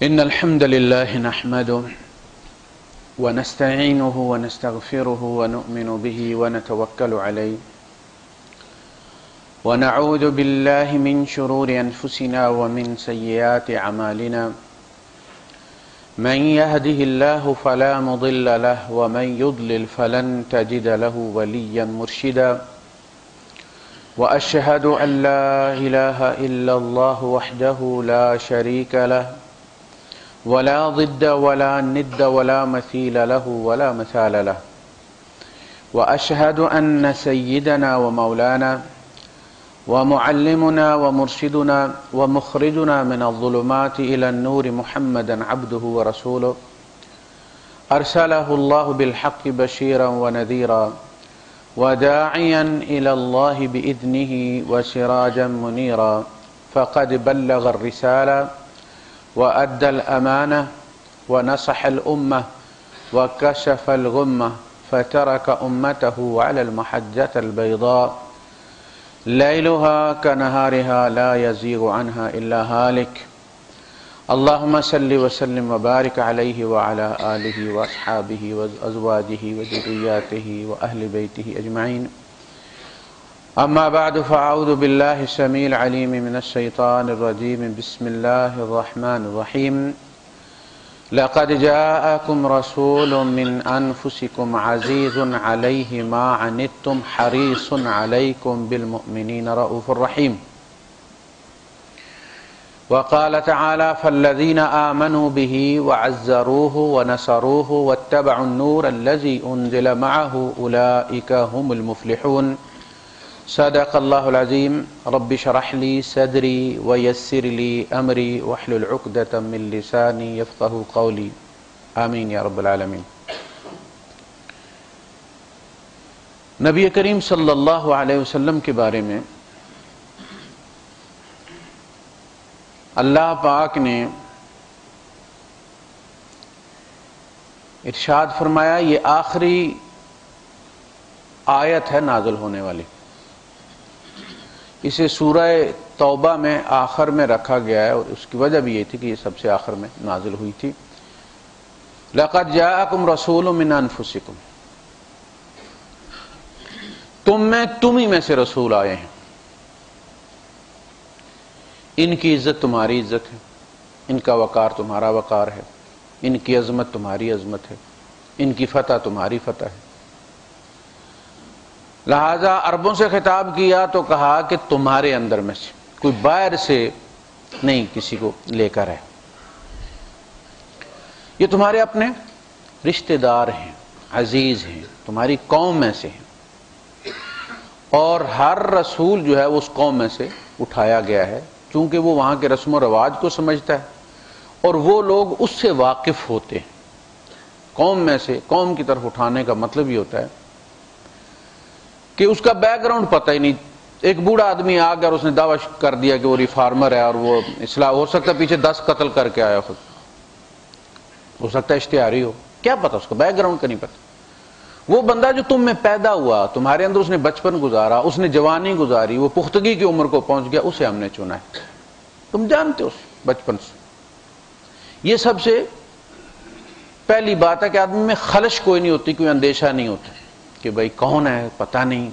إن الحمد لله نحمده ونستعينه ونستغفره ونؤمن به ونتوكل عليه ونعوذ بالله من شرور أنفسنا ومن سيئات أعمالنا من يهده الله فلا مضل له ومن يضلل فلن تجد له وليا مرشدا وأشهد أن لا إله إلا الله وحده لا شريك له ولا ضد ولا ند ولا مثيل له ولا مثال له وأشهد أن سيدنا ومولانا ومعلمنا ومرشدنا ومخرجنا من الظلمات إلى النور محمدا عبده ورسوله أرسله الله بالحق بشيرا ونذيرا وداعيا إلى الله بإذنه وسراجا منيرا فقد بلغ الرسالة وأدى الأمانة ونصح الأمة وكشف الغمة فترك أمته على المحجة البيضاء ليلها كنهارها لا يزيغ عنها إلا هالك اللهم صل وسلم وبارك عليه وعلى آله وأصحابه وأزواجه وذرياته وأهل بيته أجمعين أما بعد فأعوذ بالله السميع العليم من الشيطان الرجيم بسم الله الرحمن الرحيم لقد جاءكم رسول من أنفسكم عزيز عليه ما عنتم حريص عليكم بالمؤمنين رؤوف رحيم وقال تعالى فالذين آمنوا به وعزروه ونصروه واتبعوا النور الذي أنزل معه أولئك هم المفلحون صدق الله العظيم رب اشرح لي صدري ويسر لي أمري واحلل عقدة من لساني يفقهوا قولي آمین یا رب العالمین۔ نبی کریم صلی اللہ علیہ وسلم کے بارے میں اللہ پاک نے ارشاد فرمایا، یہ آخری آیت ہے نازل ہونے والی، اسے سورہ توبہ میں آخر میں رکھا گیا ہے، اور اس کی وجہ بھی یہ تھی کہ یہ سب سے آخر میں نازل ہوئی تھی۔ لَقَدْ جَاءَكُمْ رَسُولٌ مِّنْ أَنفُسِكُمْ، تم ہی میں سے رسول آئے ہیں، ان کی عزت تمہاری عزت ہے، ان کا وقار تمہارا وقار ہے، ان کی عظمت تمہاری عظمت ہے، ان کی فتح تمہاری فتح ہے۔ لہذا عربوں سے خطاب کیا تو کہا کہ تمہارے اندر میں سے، کوئی باہر سے نہیں کسی کو لے کر ہے، یہ تمہارے اپنے رشتہ دار ہیں، عزیز ہیں، تمہاری قوم میں سے ہیں، اور ہر رسول جو ہے وہ اس قوم میں سے اٹھایا گیا ہے، چونکہ وہ وہاں کے رسم و رواج کو سمجھتا ہے اور وہ لوگ اس سے واقف ہوتے ہیں۔ قوم میں سے قوم کی طرف اٹھانے کا مطلب یہ ہوتا ہے کہ اس کا بیک گراؤنڈ پتہ ہی نہیں، ایک بوڑھا آدمی آ کر اس نے دعویٰ کر دیا کہ وہ ریفارمر ہے اور وہ اصلاح، ہو سکتا ہے پیچھے 10 قتل کر کے آیا، خود ہو سکتا ہے اشتہاری ہو، کیا پتہ، اس کا بیک گراؤنڈ کا نہیں پتہ۔ وہ بندہ جو تم میں پیدا ہوا، تمہارے اندر اس نے بچپن گزارا، اس نے جوانی گزاری، وہ پختگی کی عمر کو پہنچ گیا، اسے ہم نے چنا ہے، تم جانتے ہو بچپن سے۔ یہ سب سے پہلی بات ہے کہ آدمی میں خلش کوئی نہیں ہوتی، کوئی اندیشہ نہیں ہوتا کہ بھائی کون ہے پتہ نہیں،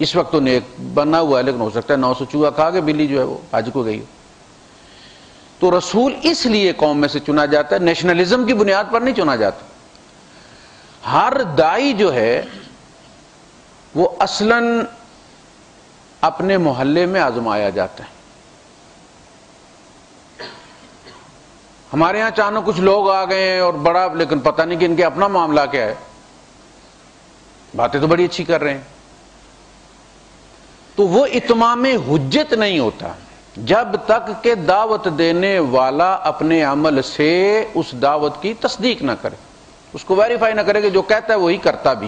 اس وقت تو نیک بنا ہوا ہے لیکن ہو سکتا ہے 900 چوہا کھا کے بلی جو ہے وہ حج کو گئی ہو۔ تو رسول اس لیے قوم میں سے چنا جاتا ہے، نیشنلزم کی بنیاد پر نہیں چنا جاتا۔ ہر دائی جو ہے وہ اصلاً اپنے محلے میں آزمایا جاتا ہے۔ ہمارے ہاں اچانک کچھ لوگ آ گئے ہیں اور بڑا، لیکن پتہ نہیں کہ ان کے اپنا معاملہ کیا ہے، باتیں تو بڑی اچھی کر رہے ہیں، تو وہ اتمام حجت نہیں ہوتا جب تک کہ دعوت دینے والا اپنے عمل سے اس دعوت کی تصدیق نہ کرے، اس کو ویریفائی نہ کرے کہ جو کہتا ہے وہی کرتا بھی۔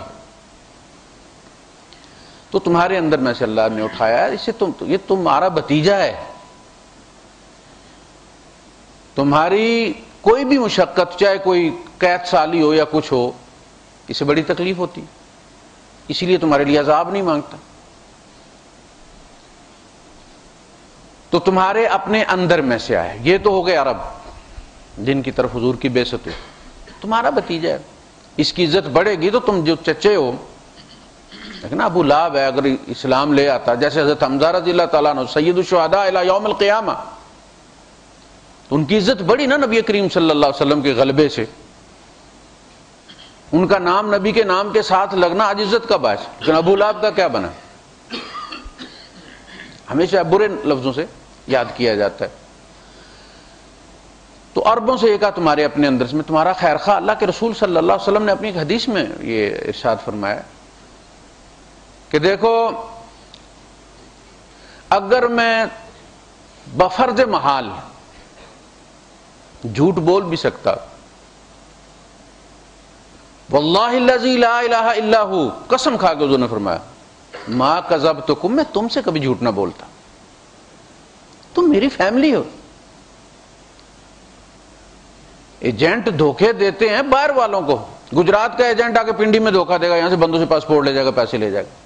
تو تمہارے اندر میں سے اللہ نے اٹھایا ہے، اسے یہ تمہارا بھتیجا ہے، تمہاری کوئی بھی مشقت، چاہے کوئی قید سالی ہو یا کچھ ہو، اسے بڑی تکلیف ہوتی، اسی لیے تمہارے لیے عذاب نہیں مانگتا۔ تو تمہارے اپنے اندر میں سے آئے، یہ تو ہو گئے عرب، جن کی طرف حضور کی بعثت ہوئی، تمہارا بھتیجا ہے، اس کی عزت بڑھے گی تو تم جو چچے ہو، لیکن ابو لہب ہے، اگر اسلام لے آتا، جیسے حضرت حمزہ رضی اللہ تعالیٰ عنہ سید الشہداء الی یوم القیامہ، تو ان کی عزت بڑھی نا نبی کریم صلی اللہ علیہ وسلم کے غلبے سے، ان کا نام نبی کے نام کے ساتھ لگنا آج عزت کا باعث، لیکن ابو لہب کا کیا بنا؟ ہمیشہ برے لفظوں سے یاد کیا جاتا ہے۔ تو عربوں سے یہ کہا تمہارے اپنے اندر سے میں تمہارا خیر خواہ۔ اللہ کے رسول صلی اللہ علیہ وسلم نے اپنی ایک حدیث میں یہ ارشاد فرمایا کہ دیکھو، اگر میں بفرض محال جھوٹ بول بھی سکتا، واللہ الذی لا الہ الا ہو، قسم کھا کے حضور نے فرمایا، ما کذبتکم، میں تم سے کبھی جھوٹ نہ بولتا، تم میری فیملی ہو۔ ایجنٹ دھوکے دیتے ہیں باہر والوں کو، گجرات کا ایجنٹ آ کے پنڈی میں دھوکہ دے گا، یہاں سے بندوں سے پاسپورٹ لے جائے گا، پیسے لے جائے گا۔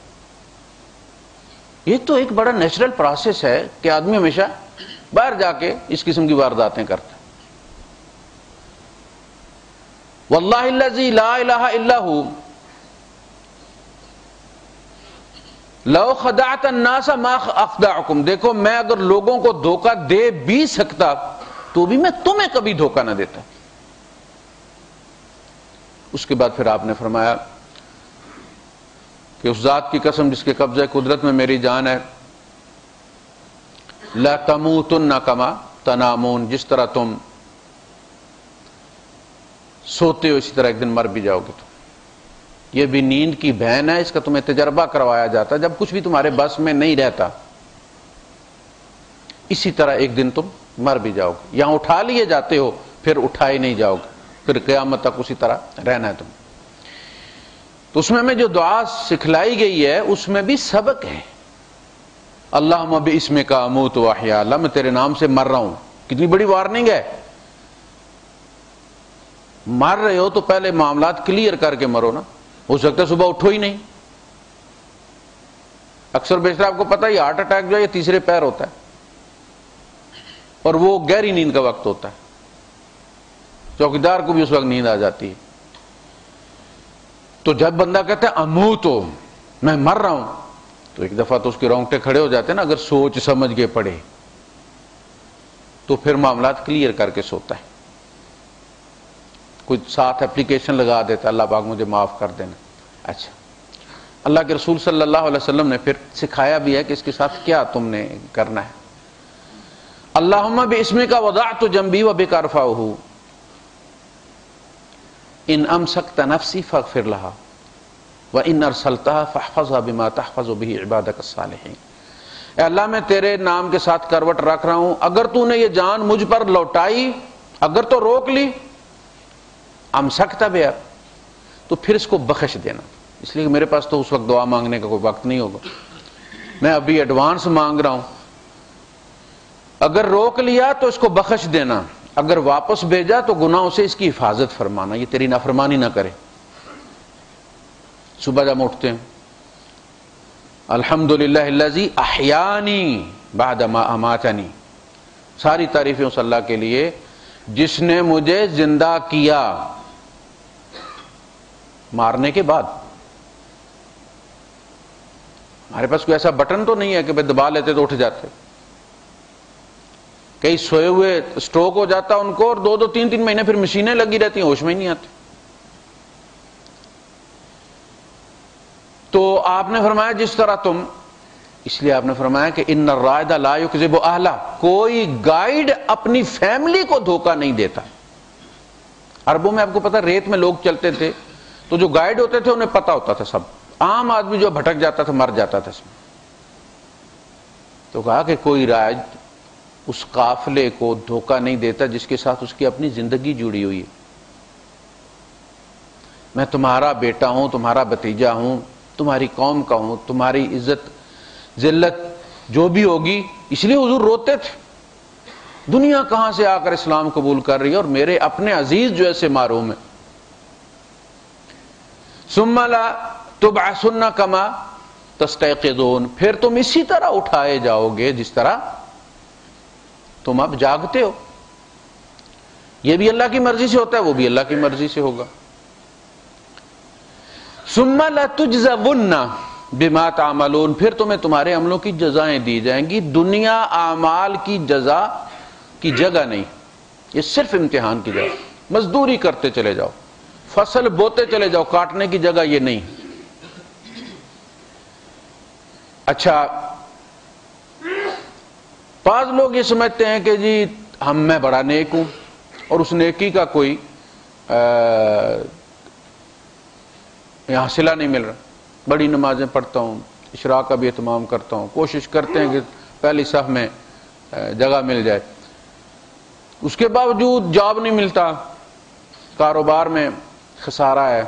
یہ تو ایک بڑا نیچرل پروسیس ہے کہ آدمی ہمیشہ باہر جا کے اس قسم کی وارداتیں کرتا ہے۔ واللہ الذی لا الہ الا ہو لو خدعت الناس ما اخدعکم، دیکھو میں اگر لوگوں کو دھوکہ دے بھی سکتا تو بھی میں تمہیں کبھی دھوکہ نہ دیتا۔ اس کے بعد پھر آپ نے فرمایا کہ اس ذات کی قسم جس کے قبضہ قدرت میں میری جان ہے، لا تموتن کما تنامون، جس طرح تم سوتے ہو اسی طرح ایک دن مر بھی جاؤ گے۔ تو یہ بھی نیند کی بہن ہے، اس کا تمہیں تجربہ کروایا جاتا ہے، جب کچھ بھی تمہارے بس میں نہیں رہتا اسی طرح ایک دن تم مر بھی جاؤ گے، یہاں اٹھا لیے جاتے ہو پھر اٹھائے نہیں جاؤ گے، پھر قیامت تک اسی طرح رہنا ہے تم۔ تو اس میں ہمیں جو دعا سکھلائی گئی ہے اس میں بھی سبق ہے۔ اللہم باسمک اموت واحیا، اللہ میں تیرے نام سے مر رہا ہوں، کتنی بڑی وارننگ ہے۔ مر رہے ہو تو پہلے معاملات کلیئر کر کے مرو نا، ہو سکتا ہے صبح اٹھو ہی نہیں۔ اکثر بیشتر آپ کو پتہ ہے ہارٹ اٹیک جو ہے یہ تیسرے پیر ہوتا ہے، اور وہ گہری نیند کا وقت ہوتا ہے، چوکیدار کو بھی اس وقت نیند آ جاتی ہے۔ تو جب بندہ کہتا ہے اموتو، میں مر رہا ہوں، تو ایک دفعہ تو اس کے رونگٹے کھڑے ہو جاتے ہیں نا، اگر سوچ سمجھ کے پڑھے تو پھر معاملات کلیئر کر کے سوتا ہے۔ کوئی ساتھ اپلیکیشن لگا دیتا، اللہ پاک مجھے معاف کر دینا۔ اچھا، اللہ کے رسول صلی اللہ علیہ وسلم نے پھر سکھایا بھی ہے کہ اس کے ساتھ کیا تم نے کرنا ہے۔ اللہم باسمک وضعت جنبی وبک ارفعہ ان امسکت نفسی فاغفر لہا وان ارسلتہا فاحفظھا بما تحفظ بہ عبادک الصالحین۔ اے اللہ میں تیرے نام کے ساتھ کروٹ رکھ رہا ہوں، اگر تو نے یہ جان مجھ پر لوٹائی، اگر تو روک لی، امسکت بہا، تو پھر اس کو بخش دینا۔ اس لیے کہ میرے پاس تو اس وقت دعا مانگنے کا کوئی وقت نہیں ہوگا، میں ابھی ایڈوانس مانگ رہا ہوں۔ اگر روک لیا تو اس کو بخش دینا، اگر واپس بھیجا تو گناہوں سے اس کی حفاظت فرمانا، یہ تیری نافرمانی نہ کرے۔ صبح جب اٹھتے ہیں الحمدللہ الذی احیانی بعد ما اماتنی، ساری تعریفیں اس اللہ کے لیے جس نے مجھے زندہ کیا مارنے کے بعد۔ ہمارے پاس کوئی ایسا بٹن تو نہیں ہے کہ بھائی دبا لیتے تو اٹھ جاتے، کئی سوئے ہوئے سٹروک ہو جاتا ان کو، اور 2-3 مہینے پھر مشینیں لگی رہتی ہیں، ہوش میں ہی نہیں آتے۔ تو آپ نے فرمایا جس طرح تم، اس لیے آپ نے فرمایا کہ ان الرائد لا یکذب اہلہ، کوئی گائیڈ اپنی فیملی کو دھوکہ نہیں دیتا۔ عربوں میں آپ کو پتا ریت میں لوگ چلتے تھے تو جو گائیڈ ہوتے تھے انہیں پتا ہوتا تھا سب، عام آدمی جو بھٹک جاتا تھا مر جاتا تھا اس میں۔ تو کہا کہ کوئی رائد اس قافلے کو دھوکہ نہیں دیتا جس کے ساتھ اس کی اپنی زندگی جڑی ہوئی ہے۔ میں تمہارا بیٹا ہوں، تمہارا بھتیجا ہوں، تمہاری قوم کا ہوں، تمہاری عزت ذلت جو بھی ہوگی، اس لیے حضور روتے تھے، دنیا کہاں سے آ کر اسلام قبول کر رہی ہے اور میرے اپنے عزیز جو ایسے معروم ہیں۔ ثم لا تبعثن کما تستيقظون، پھر تم اسی طرح اٹھائے جاؤ گے جس طرح تم اب جاگتے ہو۔ یہ بھی اللہ کی مرضی سے ہوتا ہے، وہ بھی اللہ کی مرضی سے ہوگا۔ ثم لتجزون بما تعملون، پھر تمہیں تمہارے عملوں کی جزائیں دی جائیں گی۔ دنیا اعمال کی جزا کی جگہ نہیں، یہ صرف امتحان کی جگہ، مزدوری کرتے چلے جاؤ، فصل بوتے چلے جاؤ، کاٹنے کی جگہ یہ نہیں۔ اچھا، بعض لوگ یہ سمجھتے ہیں کہ جی میں بڑا نیک ہوں اور اس نیکی کا کوئی یہاں صلہ نہیں مل رہا، بڑی نمازیں پڑھتا ہوں، اشراق کا بھی اہتمام کرتا ہوں، کوشش کرتے ہیں کہ پہلی صف میں جگہ مل جائے، اس کے باوجود جاب نہیں ملتا، کاروبار میں خسارہ ہے،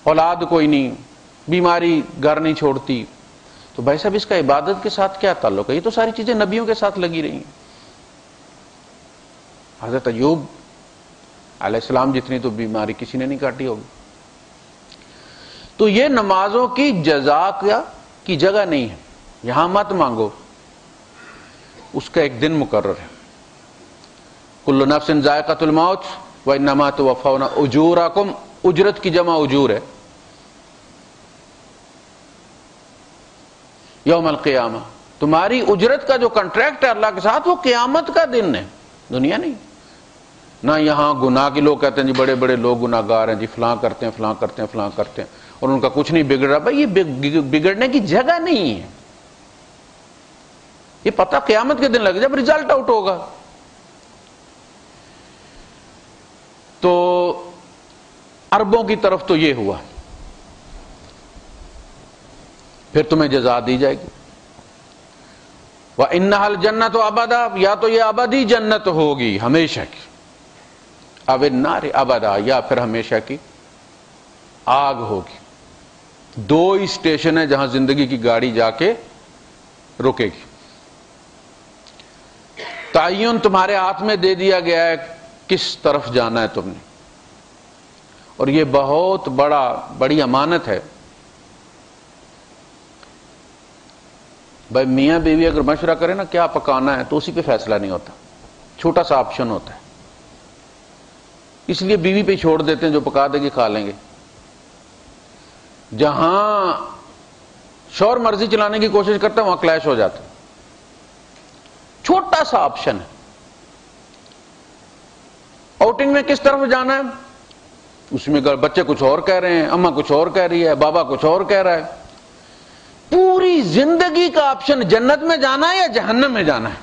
اولاد کوئی نہیں، بیماری گھر نہیں چھوڑتی، تو بھائی صاحب اس کا عبادت کے ساتھ کیا تعلق ہے؟ یہ تو ساری چیزیں نبیوں کے ساتھ لگی رہی ہیں۔ حضرت ایوب علیہ السلام جتنی تو بیماری کسی نے نہیں کاٹی ہوگی۔ تو یہ نمازوں کی جزا کی جگہ نہیں ہے، یہاں مت مانگو، اس کا ایک دن مقرر ہے۔ کل نفس ذائقۃ الموت وانما توفون اجورکم، اجرت کی جمع اجور ہے، یوم القیامہ، تمہاری اجرت کا جو کنٹریکٹ ہے اللہ کے ساتھ وہ قیامت کا دن ہے، دنیا نہیں۔ نہ یہاں گناہ کے لوگ کہتے ہیں جی بڑے بڑے لوگ گناہ گار ہیں جی، فلاں کرتے ہیں فلاں کرتے ہیں فلاں کرتے ہیں اور ان کا کچھ نہیں بگڑ رہا، بھائی یہ بگڑنے کی جگہ نہیں ہے، یہ پتہ قیامت کے دن لگے جب ریزلٹ آؤٹ ہوگا۔ تو عربوں کی طرف تو یہ ہوا، پھر تمہیں جزا دی جائے گی۔ وَإِنَّهَا الْجَنَّةُ أَبَدًا، یا تو یہ ابدی جنت ہوگی ہمیشہ کی، اب النار ابدا، یا پھر ہمیشہ کی آگ ہوگی۔ دو ہی اسٹیشن ہے جہاں زندگی کی گاڑی جا کے رکے گی۔ تعین تمہارے ہاتھ میں دے دیا گیا ہے کس طرف جانا ہے تم نے، اور یہ بہت بڑی امانت ہے۔ بھائی میاں بیوی اگر مشورہ کرے نا کیا پکانا ہے تو اسی پہ فیصلہ نہیں ہوتا، چھوٹا سا آپشن ہوتا ہے، اس لیے بیوی پہ چھوڑ دیتے ہیں، جو پکا دے گی کھا لیں گے۔ جہاں شوہر مرضی چلانے کی کوشش کرتا ہے وہاں کلیش ہو جاتا ہے، چھوٹا سا آپشن ہے۔ آؤٹنگ میں کس طرف جانا ہے، اس میں بچے کچھ اور کہہ رہے ہیں، اماں کچھ اور کہہ رہی ہے، بابا کچھ اور کہہ رہا ہے۔ پوری زندگی کا آپشن جنت میں جانا ہے یا جہنم میں جانا ہے،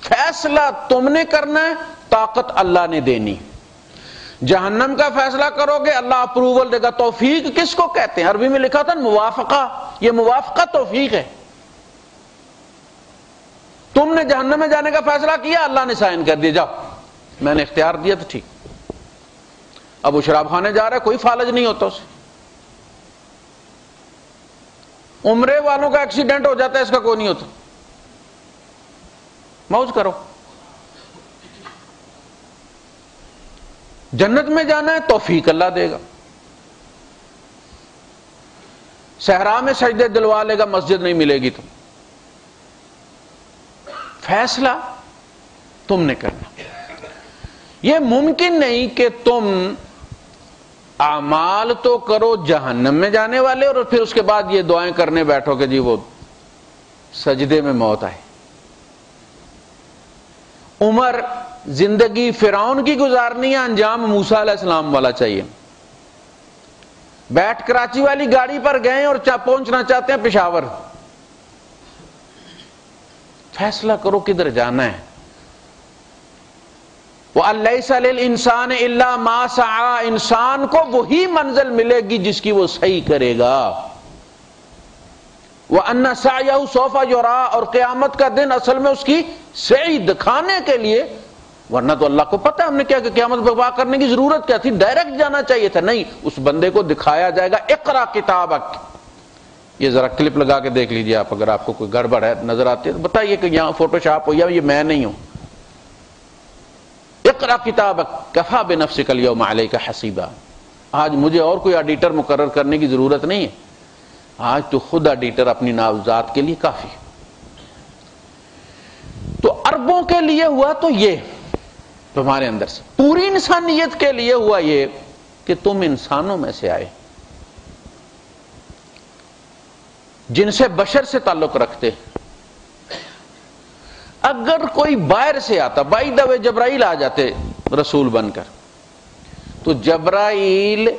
فیصلہ تم نے کرنا ہے، طاقت اللہ نے دینی۔ جہنم کا فیصلہ کرو گے اللہ اپروول دے گا۔ توفیق کس کو کہتے ہیں؟ عربی میں لکھا تھا موافقہ، یہ موافقہ توفیق ہے۔ تم نے جہنم میں جانے کا فیصلہ کیا، اللہ نے سائن کر دیا، جاؤ میں نے اختیار دیا تو ٹھیک۔ اب وہ شراب خانے جا رہا ہے، کوئی فالج نہیں ہوتا اسے۔ عمرے والوں کا ایکسیڈنٹ ہو جاتا ہے، اس کا کوئی نہیں ہوتا، موج کرو۔ جنت میں جانا ہے توفیق اللہ دے گا، صحرا میں سجدے دلوا لے گا، مسجد نہیں ملے گی تو فیصلہ تم نے کرنا۔ یہ ممکن نہیں کہ تم اعمال تو کرو جہنم میں جانے والے اور پھر اس کے بعد یہ دعائیں کرنے بیٹھو کہ جی وہ سجدے میں موت آئے۔ عمر زندگی فرعون کی گزارنی ہے، انجام موسیٰ علیہ السلام والا چاہیے۔ بیٹھ کراچی والی گاڑی پر گئے اور پہنچنا چاہتے ہیں پشاور، فیصلہ کرو کدھر جانا ہے۔ وَأَلَّيْسَ لِلْإِنسَانِ إِلَّا مَا سَعَى، انسان کو وہی منزل ملے گی جس کی وہ صحیح کرے گا۔ وَأَنَّ سَعْيَهُ سَوْفَ يُرَىٰ، اور قیامت کا دن اصل میں اس کی سعی دکھانے کے لیے، ورنہ تو اللہ کو پتہ ہے ہم نے کیا کہ قیامت برپا کرنے کی ضرورت کیا تھی، ڈائریکٹ جانا چاہیے تھا، نہیں، اس بندے کو دکھایا جائے گا اقرا کتابک۔ یہ ذرا کلپ لگا کے دیکھ لیجئے آپ، اگر آپ کو کوئی گڑبڑ ہے نظر آتی ہے تو بتائیے کہ یہاں فوٹو شاپ ہو یا یہ میں نہیں ہوں۔ اقرا کتابک کفا بنفسک اليوم علیک حسیبا، آج مجھے اور کوئی ایڈیٹر مقرر کرنے کی ضرورت نہیں ہے، آج تو خود ایڈیٹر اپنی ذات کے لیے کافی ہے۔ تو اربوں کے لیے ہوا تو یہ تمہارے اندر سے، پوری انسانیت کے لیے ہوا یہ کہ تم انسانوں میں سے آئے جن سے بشر سے تعلق رکھتے۔ اگر کوئی باہر سے آتا، بائی دا وے جبرائیل آ جاتے رسول بن کر، تو جبرائیل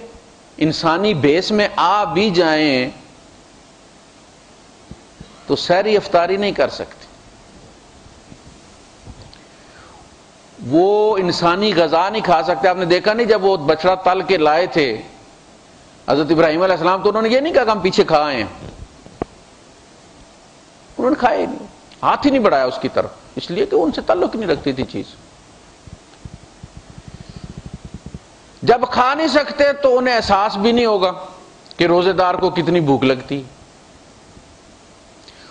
انسانی بیس میں آ بھی جائیں تو سحری افطاری نہیں کر سکتے، وہ انسانی غذا نہیں کھا سکتے۔ آپ نے دیکھا نہیں جب وہ بچڑا تل کے لائے تھے حضرت ابراہیم علیہ السلام، تو انہوں نے یہ نہیں کہا کہ ہم پیچھے کھائیں، انہوں نے کھائے نہیں، ہاتھ ہی نہیں بڑھایا اس کی طرف، اس لیے کہ ان سے تعلق نہیں رکھتی تھی چیز۔ جب کھا نہیں سکتے تو انہیں احساس بھی نہیں ہوگا کہ روزے دار کو کتنی بھوک لگتی،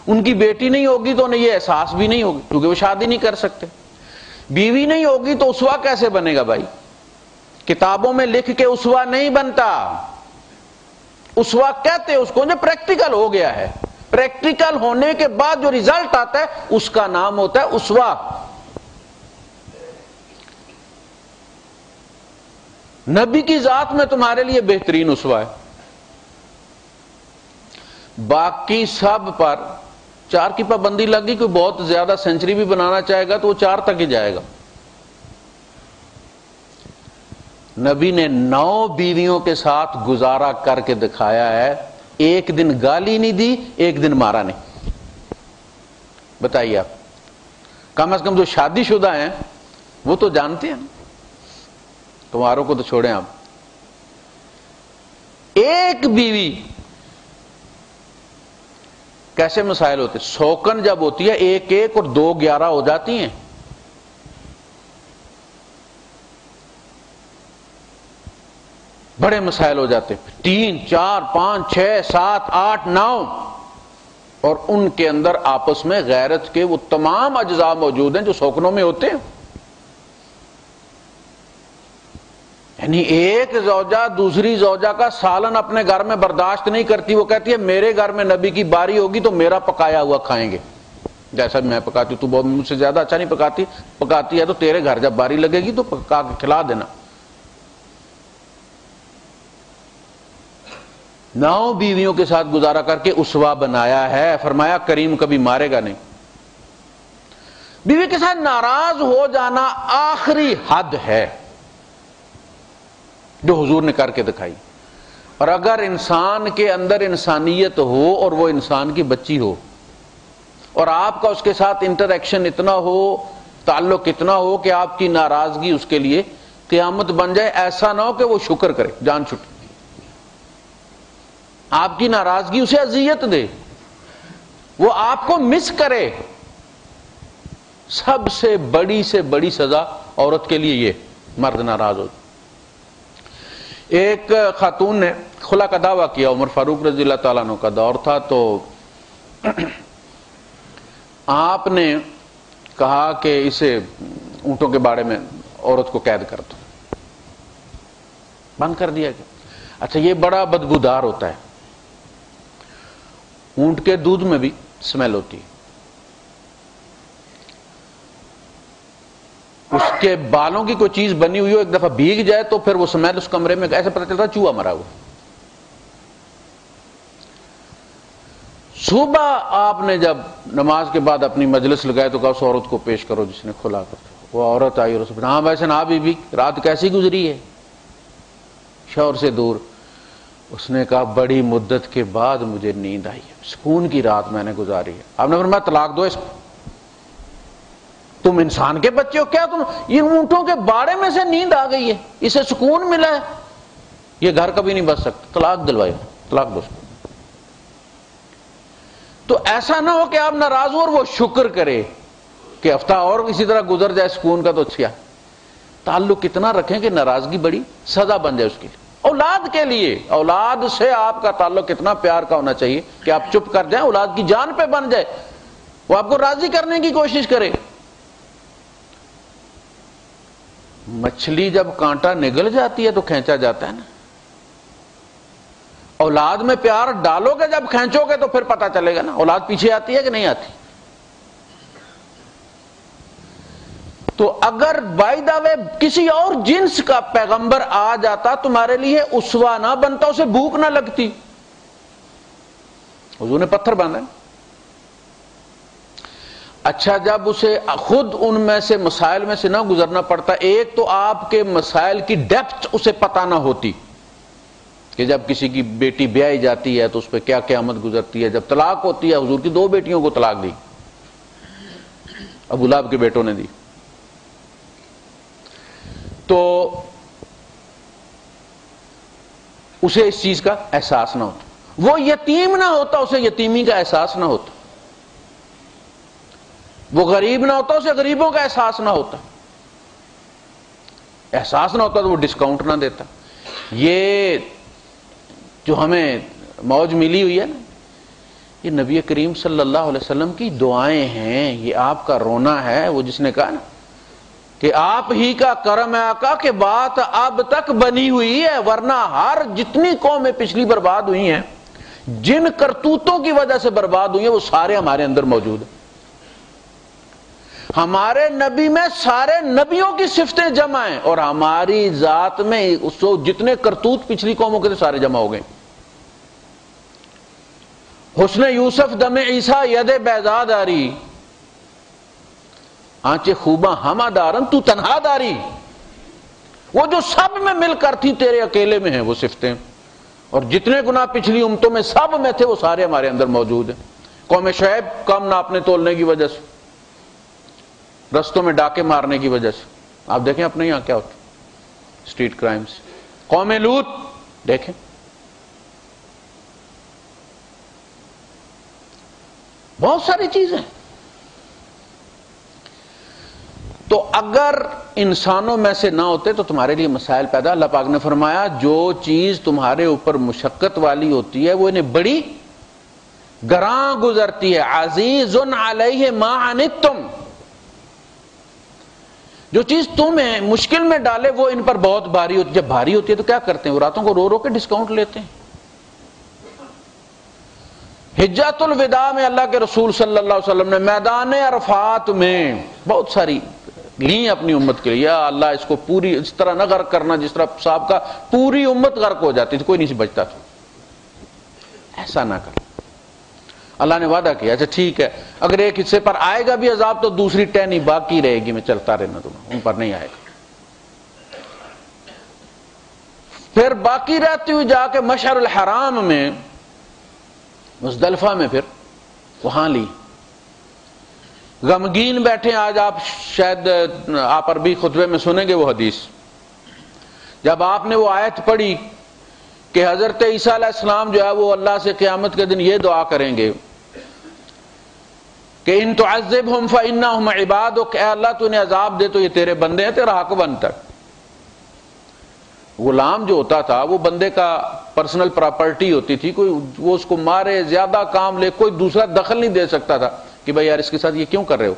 ان کی بیٹی نہیں ہوگی تو انہیں یہ احساس بھی نہیں ہوگی کیونکہ وہ شادی نہیں کر سکتے، بیوی نہیں ہوگی تو اسوا کیسے بنے گا بھائی؟ کتابوں میں لکھ کے اسوا نہیں بنتا، اسوا کہتے اس کو جو پریکٹیکل ہو گیا ہے، پریکٹیکل ہونے کے بعد جو ریزلٹ آتا ہے اس کا نام ہوتا ہے اسوا۔ نبی کی ذات میں تمہارے لیے بہترین اسوا ہے، باقی سب پر 4 کی پابندی لگ گئی، کوئی بہت زیادہ سینچری بھی بنانا چاہے گا تو وہ 4 تک ہی جائے گا۔ نبی نے 9 بیویوں کے ساتھ گزارا کر کے دکھایا ہے، ایک دن گالی نہیں دی، ایک دن مارا نہیں۔ بتائیے آپ، کم از کم جو شادی شدہ ہیں وہ تو جانتے ہیں، تمہاروں کو تو چھوڑیں آپ۔ ایک بیوی، کیسے مسائل ہوتے، سوکن جب ہوتی ہے 1 اور 2 11 ہو جاتی ہیں، بڑے مسائل ہو جاتے ہیں، 3 4 5 6 7 8 9، اور ان کے اندر آپس میں غیرت کے وہ تمام اجزاء موجود ہیں جو سوکنوں میں ہوتے ہیں۔ یعنی ایک زوجہ دوسری زوجہ کا سالن اپنے گھر میں برداشت نہیں کرتی، وہ کہتی ہے میرے گھر میں نبی کی باری ہوگی تو میرا پکایا ہوا کھائیں گے، جیسا میں پکاتی ہوں، تو بہت مجھ سے زیادہ اچھا نہیں پکاتی ہے تو تیرے گھر جب باری لگے گی تو پکا کے کھلا دینا۔ 9 بیویوں کے ساتھ گزارا کر کے اسوا بنایا ہے، فرمایا کریم کبھی مارے گا نہیں۔ بیوی کے ساتھ ناراض ہو جانا آخری حد ہے جو حضور نے کر کے دکھائی، اور اگر انسان کے اندر انسانیت ہو اور وہ انسان کی بچی ہو اور آپ کا اس کے ساتھ انٹریکشن اتنا ہو، تعلق اتنا ہو کہ آپ کی ناراضگی اس کے لیے قیامت بن جائے، ایسا نہ ہو کہ وہ شکر کرے جان چھٹے، آپ کی ناراضگی اسے اذیت دے، وہ آپ کو مس کرے، سب سے بڑی سزا عورت کے لیے یہ، مرد ناراض ہو۔ ایک خاتون نے خلا کا دعویٰ کیا، عمر فاروق رضی اللہ تعالیٰ عنہ کا دور تھا، تو آپ نے کہا کہ اسے اونٹوں کے باڑے میں عورت کو قید کر دو، بند کر دیا گیا۔ اچھا یہ بڑا بدبودار ہوتا ہے، اونٹ کے دودھ میں بھی اسمیل ہوتی ہے، اس کے بالوں کی کوئی چیز بنی ہوئی ہو ایک دفعہ بھیگ جائے تو پھر وہ اسمیل اس کمرے میں ایسے پتہ چلتا چوہا مرا ہوا۔ صبح آپ نے جب نماز کے بعد اپنی مجلس لگائے تو کہا اس عورت کو پیش کرو جس نے کھلا کر، وہ عورت آئی اور اس نے ہاں ویسے نہ بی بی رات کیسی گزری ہے شوہر سے دور؟ اس نے کہا بڑی مدت کے بعد مجھے نیند آئی ہے، سکون کی رات میں نے گزاری ہے۔ آپ نے فرمایا طلاق دو اس کو، تم انسان کے بچے ہو کیا، تم یہ اونٹوں کے باڑے میں سے نیند آ گئی ہے، اسے سکون ملا ہے، یہ گھر کبھی نہیں بچ سکتا، طلاق دلوائے، طلاق دو اس کو۔ تو ایسا نہ ہو کہ آپ ناراض ہو اور وہ شکر کرے کہ ہفتہ اور اسی طرح گزر جائے سکون کا، تو اچھا تعلق کتنا رکھیں کہ ناراضگی بڑی سزا بن جائے اس کے لیے۔ اولاد کے لیے، اولاد سے آپ کا تعلق کتنا پیار کا ہونا چاہیے کہ آپ چپ کر جائیں، اولاد کی جان پہ بن جائے، وہ آپ کو راضی کرنے کی کوشش کرے۔ مچھلی جب کانٹا نگل جاتی ہے تو کھینچا جاتا ہے نا، اولاد میں پیار ڈالو گے جب کھینچو گے تو پھر پتہ چلے گا نا اولاد پیچھے آتی ہے کہ نہیں آتی۔ اگر بائی دا وے کسی اور جنس کا پیغمبر آ جاتا تمہارے لیے اسوہ نہ بنتا، اسے بھوک نہ لگتی. حضور نے پتھر باندھا. اچھا جب اسے خود ان میں سے مسائل میں سے نہ گزرنا پڑتا، ایک تو آپ کے مسائل کی ڈیپتھ اسے پتہ نہ ہوتی کہ جب کسی کی بیٹی بیائی جاتی ہے تو اس پہ کیا قیامت گزرتی ہے، جب طلاق ہوتی ہے. حضور کی 2 بیٹیوں کو طلاق دی، ابو لہب کے بیٹوں نے دی. تو اسے اس چیز کا احساس نہ ہوتا، وہ یتیم نہ ہوتا اسے یتیمی کا احساس نہ ہوتا، وہ غریب نہ ہوتا اسے غریبوں کا احساس نہ ہوتا، احساس نہ ہوتا تو وہ ڈسکاؤنٹ نہ دیتا. یہ جو ہمیں موج ملی ہوئی ہے نا، یہ نبی کریم صلی اللہ علیہ وسلم کی دعائیں ہیں، یہ آپ کا رونا ہے. وہ جس نے کہا نا کہ آپ ہی کا کرم ہے آقا کہ بات اب تک بنی ہوئی ہے، ورنہ ہر جتنی قومیں پچھلی برباد ہوئی ہیں، جن کرتوتوں کی وجہ سے برباد ہوئی ہیں، وہ سارے ہمارے اندر موجود ہیں. ہمارے نبی میں سارے نبیوں کی صفتیں جمع ہیں، اور ہماری ذات میں جتنے کرتوت پچھلی قوموں کے تھے سارے جمع ہو گئے. حسن یوسف دم عیسیٰ ید بیضا داری، آنچے خوباں ہمہ دارن تو تنہا داری. وہ جو سب میں مل کر تھی تیرے اکیلے میں ہیں وہ صفتیں، اور جتنے گناہ پچھلی امتوں میں سب میں تھے وہ سارے ہمارے اندر موجود ہیں. قوم شعیب کم ناپنے تولنے کی وجہ سے، رستوں میں ڈاکے مارنے کی وجہ سے، آپ دیکھیں اپنے یہاں کیا ہوتا اسٹریٹ کرائمز. قوم لوط دیکھیں، بہت ساری چیزیں. تو اگر انسانوں میں سے نہ ہوتے تو تمہارے لیے مسائل پیدا. اللہ پاک نے فرمایا جو چیز تمہارے اوپر مشقت والی ہوتی ہے وہ انہیں بڑی گراں گزرتی ہے. عزیز علیہ ما عنتم، جو چیز تمہیں مشکل میں ڈالے وہ ان پر بہت بھاری ہوتی ہے. جب بھاری ہوتی ہے تو کیا کرتے ہیں؟ وہ راتوں کو رو رو کے ڈسکاؤنٹ لیتے ہیں. حجۃ الوداع میں اللہ کے رسول صلی اللہ علیہ وسلم نے میدان عرفات میں بہت ساری لی اپنی امت کے لیے. یا اللہ اس کو پوری اس طرح نہ غرق کرنا جس طرح صاحب کا پوری امت غرق ہو جاتی تھی، کوئی نہیں سے بچتا تھا. ایسا نہ کر. اللہ نے وعدہ کیا اچھا ٹھیک ہے اگر ایک حصے پر آئے گا بھی عذاب تو دوسری ٹہنی باقی رہے گی، میں چلتا رہنا تمہیں، ان پر نہیں آئے گا. پھر باقی رہتی ہوئی جا کے مشعر الحرام میں مزدلفہ میں پھر وہاں لی. غمگین بیٹھے. آج آپ شاید آپ عربی خطبے میں سنیں گے وہ حدیث، جب آپ نے وہ آیت پڑھی کہ حضرت عیسیٰ علیہ السلام جو ہے وہ اللہ سے قیامت کے دن یہ دعا کریں گے کہ ان تعذبہم فانہم عبادک، اے اللہ تو انہیں عذاب دے تو یہ تیرے بندے ہیں، تیرا حق بنتا ہے. غلام جو ہوتا تھا وہ بندے کا پرسنل پراپرٹی ہوتی تھی، کوئی وہ اس کو مارے زیادہ کام لے کوئی دوسرا دخل نہیں دے سکتا تھا کہ بھائی یار اس کے ساتھ یہ کیوں کر رہے ہو.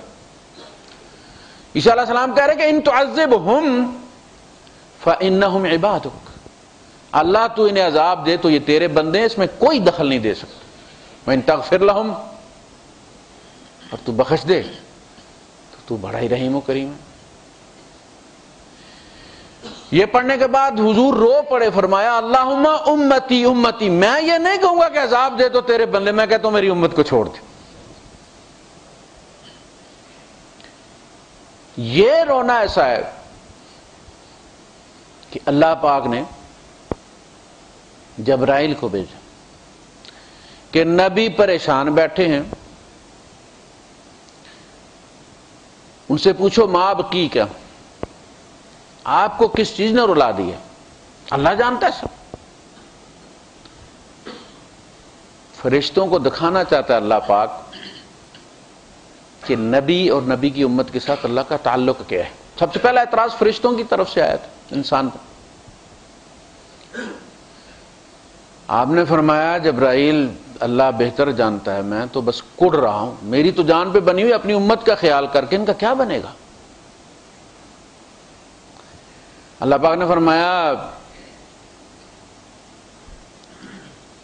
عیسیٰ علیہ السلام کہہ رہے کہ ان تعذبہم فانہم عبادک، اللہ تو انہیں عذاب دے تو یہ تیرے بندے ہیں، اس میں کوئی دخل نہیں دے سکتا. وَإِن تَغْفِرْ لَهُمْ، اور تو بخش دے تو بڑا ہی رحیم و کریم ہے. یہ پڑھنے کے بعد حضور رو پڑے، فرمایا اللہم امتی امتی، میں یہ نہیں کہوں گا کہ عذاب دے تو تیرے بندے، میں کہتا ہوں میری امت کو چھوڑ دے. یہ رونا ایسا ہے کہ اللہ پاک نے جبرائیل کو بھیجا کہ نبی پریشان بیٹھے ہیں، ان سے پوچھو ماں بکی کیا، آپ کو کس چیز نے رلا دیا. اللہ جانتا ہے سب. فرشتوں کو دکھانا چاہتا ہے اللہ پاک کہ نبی اور نبی کی امت کے ساتھ اللہ کا تعلق کیا ہے. سب سے پہلا اعتراض فرشتوں کی طرف سے آیا تھا انسان پر. آپ نے فرمایا جبرائیل اللہ بہتر جانتا ہے، میں تو بس کڑ رہا ہوں، میری تو جان پہ بنی ہوئی اپنی امت کا خیال کر کے ان کا کیا بنے گا. اللہ پاک نے فرمایا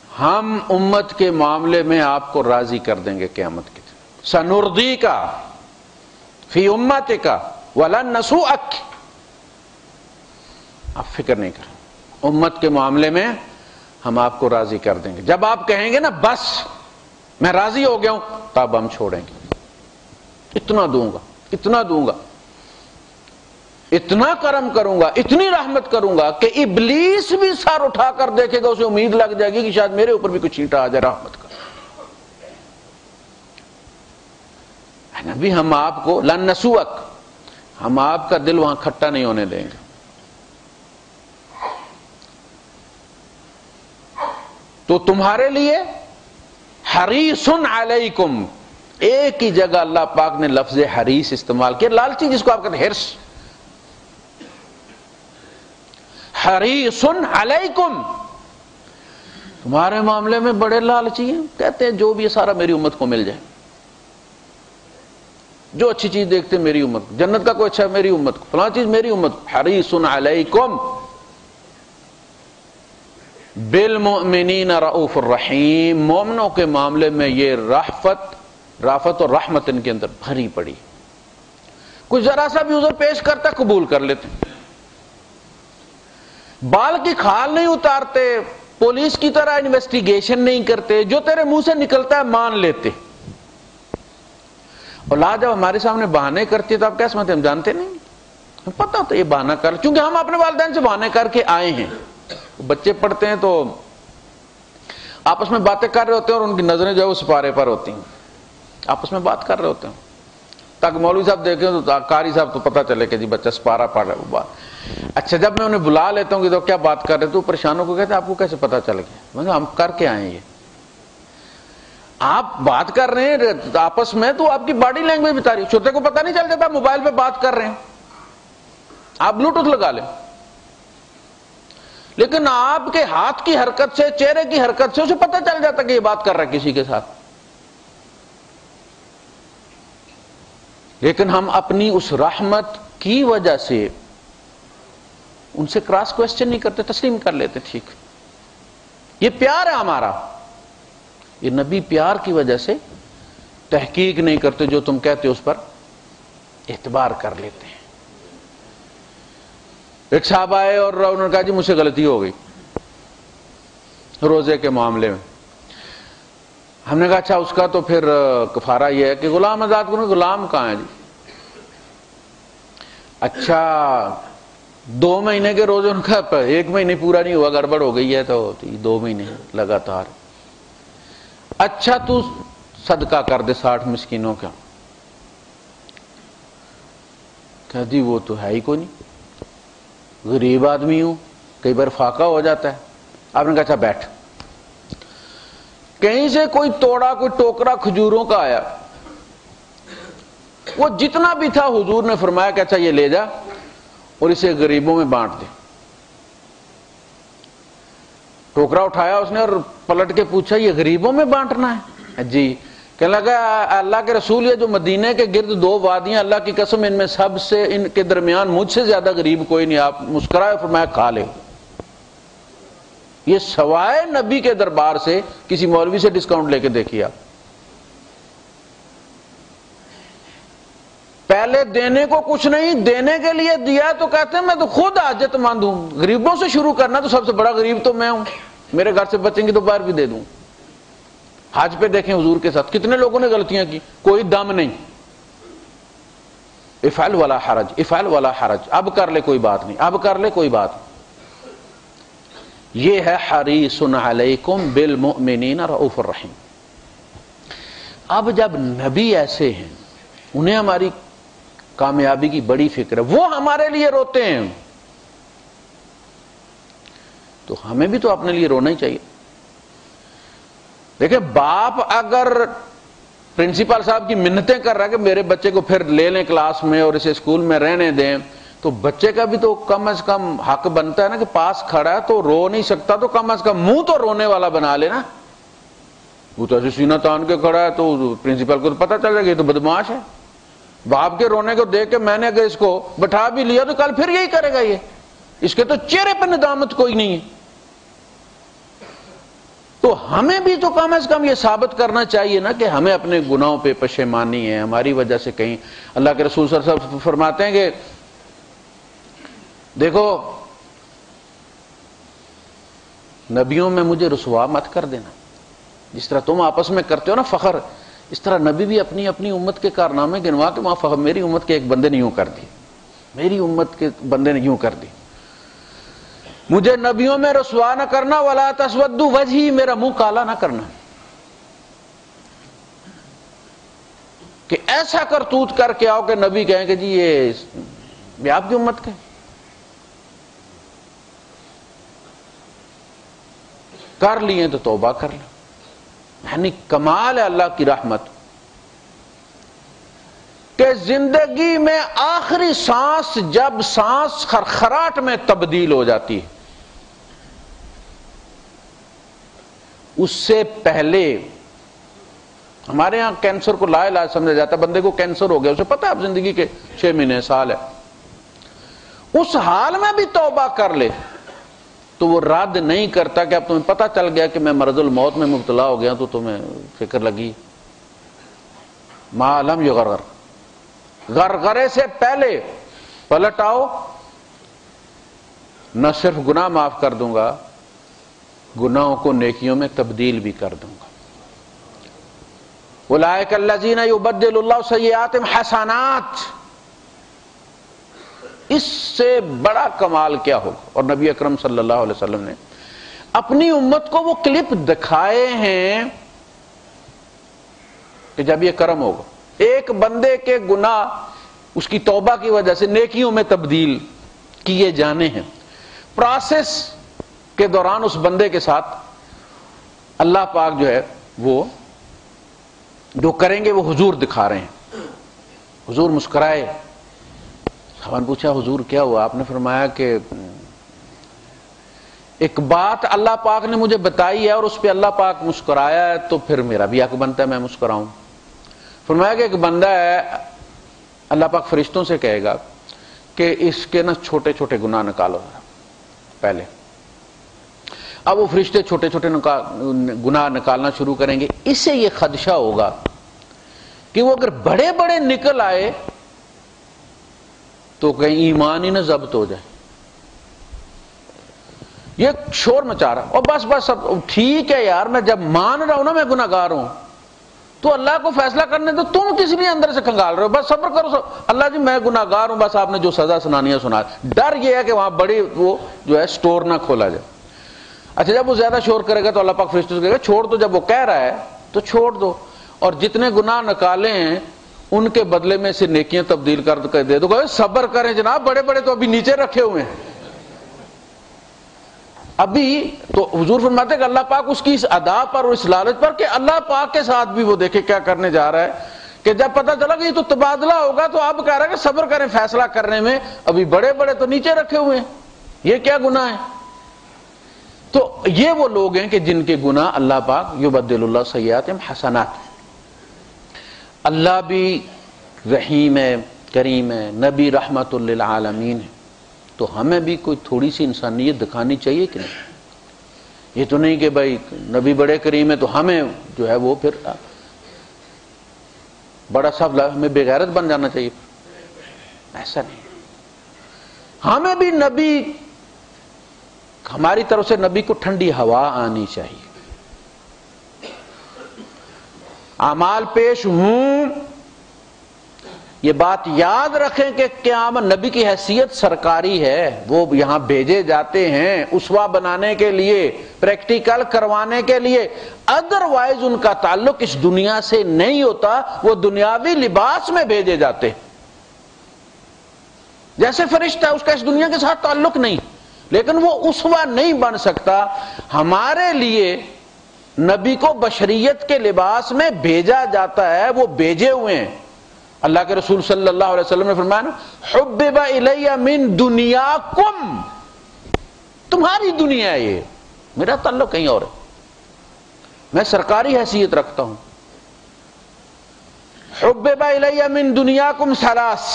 ہم امت کے معاملے میں آپ کو راضی کر دیں گے قیامت کے دن. سنردی کا فی امت کا وَلَن نَسُوءَكِ، آپ فکر نہیں کریں، امت کے معاملے میں ہم آپ کو راضی کر دیں گے۔ جب آپ کہیں گے نا بس میں راضی ہو گیا ہوں، تب ہم چھوڑیں گے۔ اتنا دوں گا، اتنا دوں گا، اتنا کرم کروں گا، اتنی رحمت کروں گا کہ ابلیس بھی سر اٹھا کر دیکھے گا، اسے امید لگ جائے گی کہ شاید میرے اوپر بھی کچھ چھینٹا آ جائے رحمت کا۔ نبی ہم آپ کو لن نسوءک، ہم آپ کا دل وہاں کھٹا نہیں ہونے دیں گے۔ تو تمہارے لیے حریص علیکم، ایک ہی جگہ اللہ پاک نے لفظ حریص استعمال کیا، لالچی جس کو آپ کہتے ہیں ہرس، حریص علیکم، تمہارے معاملے میں بڑے لالچی ہیں، کہتے ہیں جو بھی یہ سارا میری امت کو مل جائے، جو اچھی چیز دیکھتے ہیں میری امت کو، جنت کا کوئی اچھا ہے میری امت کو، فلاں چیز میری امت کو۔ حریص علیکم بالمؤمنین رؤوف الرحیم، مومنوں کے معاملے میں یہ رافت اور رحمت ان کے اندر بھری پڑی، کچھ ذرا سا بھی عذر پیش کرتا قبول کر لیتے، بال کی کھال نہیں اتارتے، پولیس کی طرح انویسٹیگیشن نہیں کرتے، جو تیرے منہ سے نکلتا ہے مان لیتے۔ اولاد جب ہمارے سامنے بہانے کرتی ہے تو آپ کیا سمجھتے ہیں؟ ہم جانتے نہیں، ہم پتہ ہوتا ہے یہ بہانہ کر، چونکہ ہم اپنے والدین سے بہانے کر کے آئے ہیں۔ بچے پڑھتے ہیں تو آپس میں باتیں کر رہے ہوتے ہیں اور ان کی نظریں جو ہے وہ سپارے پر ہوتی ہیں، آپس میں بات کر رہے ہوتے ہیں، تاکہ مولوی صاحب دیکھیں تو قاری صاحب تو پتہ چلے کہ جی بچہ سپارہ پڑھ رہا ہے وہ بات۔ اچھا جب میں انہیں بلا لیتا ہوں کہ تو کیا بات کر رہے تو پریشانوں کو کہتے ہیں آپ کو کیسے پتہ چل گیا؟ میں نے کہا ہم کر کے آئے ہیں، یہ آپ بات کر رہے ہیں آپس میں تو آپ کی باڈی لینگویج بتا رہی ہے، چھوٹے کو پتہ نہیں چل جاتا موبائل پہ بات کر رہے ہیں، آپ بلوٹوتھ لگا لیں، لیکن آپ کے ہاتھ کی حرکت سے، چہرے کی حرکت سے اسے پتہ چل جاتا کہ یہ بات کر رہا ہے کسی کے ساتھ۔ لیکن ہم اپنی اس رحمت کی وجہ سے ان سے کراس کوسچن نہیں کرتے، تسلیم کر لیتے، ٹھیک یہ پیار ہے ہمارا۔ یہ نبی پیار کی وجہ سے تحقیق نہیں کرتے، جو تم کہتے ہو اس پر اعتبار کر لیتے ہیں۔ ایک صاحب آئے اور انہوں نے کہا جی مجھ سے غلطی ہو گئی روزے کے معاملے میں۔ ہم نے کہا اچھا اس کا تو پھر کفارہ یہ ہے کہ غلام آزاد کرو۔ غلام کہاں ہے جی؟ اچھا 2 مہینے کے روزے، ان کا 1 مہینے پورا نہیں ہوا، گڑبڑ ہو گئی ہے تو 2 مہینے لگاتار۔ اچھا تو صدقہ کر دے 60 مسکینوں کا۔ کہ جی وہ تو ہے ہی کوئی نہیں، غریب آدمی ہوں، کئی بار فاقہ ہو جاتا ہے۔ آپ نے کہا اچھا بیٹھ۔ کہیں سے کوئی توڑا، کوئی ٹوکرا کھجوروں کا آیا، وہ جتنا بھی تھا حضور نے فرمایا کہ اچھا یہ لے جا اور اسے غریبوں میں بانٹ دے۔ ٹوکرا اٹھایا اس نے اور پلٹ کے پوچھا یہ غریبوں میں بانٹنا ہے؟ جی۔ کہنے لگا اللہ کے رسول یہ جو مدینے کے گرد 2 وادیاں، اللہ کی قسم ان میں سب سے، ان کے درمیان مجھ سے زیادہ غریب کوئی نہیں۔ آپ مسکرائے، فرمایا کھا لے۔ یہ سوائے نبی کے دربار سے کسی مولوی سے ڈسکاؤنٹ لے کے دیکھیے آپ۔ پہلے دینے کو کچھ نہیں، دینے کے لیے دیا تو کہتے ہیں میں تو خود حاجت مند ہوں۔ غریبوں سے شروع کرنا تو سب سے بڑا غریب تو میں ہوں، میرے گھر سے بچیں گے تو باہر بھی دے دوں۔ حج پہ دیکھیں حضور کے ساتھ کتنے لوگوں نے غلطیاں کی، کوئی دم نہیں، افعل ولا حرج، افعل ولا حرج، اب کر لے کوئی بات نہیں، اب کر لے کوئی بات نہیں۔ یہ ہے حریص علیکم بالمؤمنین رؤوف الرحیم۔ اب جب نبی ایسے ہیں، انہیں ہماری کامیابی کی بڑی فکر ہے، وہ ہمارے لیے روتے ہیں، تو ہمیں بھی تو اپنے لیے رونا ہی چاہیے۔ دیکھیں باپ اگر پرنسپل صاحب کی منتیں کر رہا ہے کہ میرے بچے کو پھر لے لیں کلاس میں اور اسے اسکول میں رہنے دیں، تو بچے کا بھی تو کم از کم حق بنتا ہے نا کہ پاس کھڑا ہے تو رو نہیں سکتا تو کم از کم منہ تو رونے والا بنا لینا۔ وہ تو ایسے سینہ تان کے کھڑا ہے تو پرنسپل کو تو پتہ چل جائے گا یہ تو بدماش ہے۔ باپ کے رونے کو دیکھ کے میں نے اگر اس کو بٹھا بھی لیا تو کل پھر یہی کرے گا، یہ اس کے تو چہرے پہ ندامت کوئی نہیں ہے۔ تو ہمیں بھی تو کم از کم یہ ثابت کرنا چاہیے نا کہ ہمیں اپنے گناہوں پہ پشیمانی ہے، ہماری وجہ سے کہیں اللہ کے رسول صلی اللہ علیہ وسلم فرماتے ہیں کہ دیکھو نبیوں میں مجھے رسوا مت کر دینا، جس طرح تم آپس میں کرتے ہو نا فخر، اس طرح نبی بھی اپنی اپنی امت کے کارنامے گنوا کے وہاں فخر، میری امت کے ایک بندے نے یوں کر دی، میری امت کے بندے نے یوں کر دی، مجھے نبیوں میں رسوا نہ کرنا، ولا تسود وجہی، میرا منہ کالا نہ کرنا، کہ ایسا کرتوت کر کے آؤ کہ نبی کہیں کہ جی یہ آپ کی امت کے کر لیے تو توبہ کر لیں۔ یعنی کمال ہے اللہ کی رحمت کہ زندگی میں آخری سانس جب سانس خرخراہٹ میں تبدیل ہو جاتی ہے، اس سے پہلے ہمارے ہاں کینسر کو لا علاج سمجھا جاتا ہے، بندے کو کینسر ہو گیا، اسے پتہ ہے اب زندگی کے 6 مہینے سال ہے، اس حال میں بھی توبہ کر لے تو وہ رد نہیں کرتا کہ اب تمہیں پتہ چل گیا کہ میں مرض الموت میں مبتلا ہو گیا تو تمہیں فکر لگی، ما لم یغرغر، غرغرے سے پہلے پلٹ آؤ، نہ صرف گناہ معاف کر دوں گا، گناہوں کو نیکیوں میں تبدیل بھی کر دوں گا۔ اولئک الذین یبدل اللہ سیئاتہم حسنات، اس سے بڑا کمال کیا ہوگا؟ اور نبی اکرم صلی اللہ علیہ وسلم نے اپنی امت کو وہ کلپ دکھائے ہیں کہ جب یہ کرم ہوگا، ایک بندے کے گناہ اس کی توبہ کی وجہ سے نیکیوں میں تبدیل کیے جانے ہیں، پروسیس کے دوران اس بندے کے ساتھ اللہ پاک جو ہے وہ جو کریں گے وہ حضور دکھا رہے ہیں۔ حضور مسکرائے، صحابہ نے پوچھا حضور کیا ہوا؟ آپ نے فرمایا کہ ایک بات اللہ پاک نے مجھے بتائی ہے اور اس پہ اللہ پاک مسکرایا ہے، تو پھر میرا بھی حق بنتا ہے میں مسکراؤں۔ فرمایا کہ ایک بندہ ہے، اللہ پاک فرشتوں سے کہے گا کہ اس کے نا چھوٹے چھوٹے گناہ نکالو پہلے، اب وہ فرشتے چھوٹے چھوٹے گناہ نکالنا شروع کریں گے، اس سے یہ خدشہ ہوگا کہ وہ اگر بڑے بڑے نکل آئے تو کہیں ایمان ہی نہ ضبط ہو جائے، یہ شور مچا رہا، اور بس بس اب ٹھیک ہے یار، میں جب مان رہا ہوں نا میں گناہ گار ہوں تو اللہ کو فیصلہ کرنے تو تم کس لیے اندر سے کھنگال رہے ہو؟ بس صبر کرو، اللہ جی میں گناہ گار ہوں، بس آپ نے جو سزا سنانی ہے سنا۔ ڈر یہ ہے کہ وہاں بڑی وہ جو ہے سٹور نہ کھولا جائے۔ اچھا جب وہ زیادہ شور کرے گا تو اللہ پاک فرشتوں سے کہے گا چھوڑ دو، جب وہ کہہ رہا ہے تو چھوڑ دو، اور جتنے گناہ نکالے ہیں ان کے بدلے میں سے نیکیاں تبدیل کر دے دو۔ صبر کریں جناب، بڑے بڑے تو ابھی نیچے رکھے ہوئے ہیں ابھی تو۔ حضور فرماتے ہیں کہ اللہ پاک اس کی اس ادا پر اور اس لالچ پر کہ اللہ پاک کے ساتھ بھی وہ دیکھے کیا کرنے جا رہا ہے، کہ جب پتہ چلا کہ یہ تو تبادلہ ہوگا تو اب کہہ رہا ہے کہ صبر کریں فیصلہ کرنے میں، ابھی بڑے بڑے تو نیچے رکھے ہوئے ہیں، یہ کیا گناہ ہے؟ تو یہ وہ لوگ ہیں کہ جن کے گناہ اللہ پاک یبدل اللہ سیئاتہم حسنات۔ اللہ بھی رحیم ہے، کریم ہے، نبی رحمت للعالمین ہے، تو ہمیں بھی کوئی تھوڑی سی انسانیت دکھانی چاہیے کہ نہیں؟ یہ تو نہیں کہ بھائی نبی بڑے کریم ہے تو ہمیں جو ہے وہ پھر بڑا سب ہمیں بے غیرت بن جانا چاہیے، ایسا نہیں۔ ہمیں بھی نبی، ہماری طرف سے نبی کو ٹھنڈی ہوا آنی چاہیے، اعمال پیش ہوں، یہ بات یاد رکھیں کہ قیامت نبی کی حیثیت سرکاری ہے، وہ یہاں بھیجے جاتے ہیں اسوہ بنانے کے لیے، پریکٹیکل کروانے کے لیے، ادروائز ان کا تعلق اس دنیا سے نہیں ہوتا، وہ دنیاوی لباس میں بھیجے جاتے ہیں۔ جیسے فرشتہ اس کا اس دنیا کے ساتھ تعلق نہیں، لیکن وہ اسوہ نہیں بن سکتا۔ ہمارے لیے نبی کو بشریت کے لباس میں بھیجا جاتا ہے، وہ بھیجے ہوئے ہیں۔ اللہ کے رسول صلی اللہ علیہ وسلم نے فرمایا نا حبب الی من دنیاکم، تمہاری دنیا ہے یہ، میرا تعلق کہیں اور ہے، میں سرکاری حیثیت رکھتا ہوں۔ حبب الی من دنیاکم ثلاث،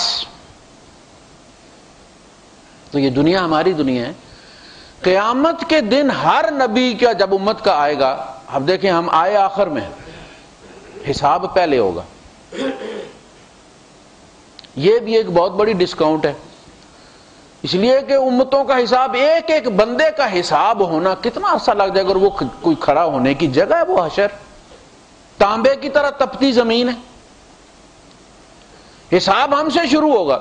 تو یہ دنیا ہماری دنیا ہے۔ قیامت کے دن ہر نبی کا جب امت کا آئے گا، اب دیکھیں ہم آئے آخر میں، حساب پہلے ہوگا. یہ بھی ایک بہت بڑی ڈسکاؤنٹ ہے، اس لیے کہ امتوں کا حساب، ایک ایک بندے کا حساب ہونا کتنا عرصہ لگ جائے گا، اور وہ کوئی کھڑا ہونے کی جگہ ہے؟ وہ حشر تانبے کی طرح تپتی زمین ہے. حساب ہم سے شروع ہوگا.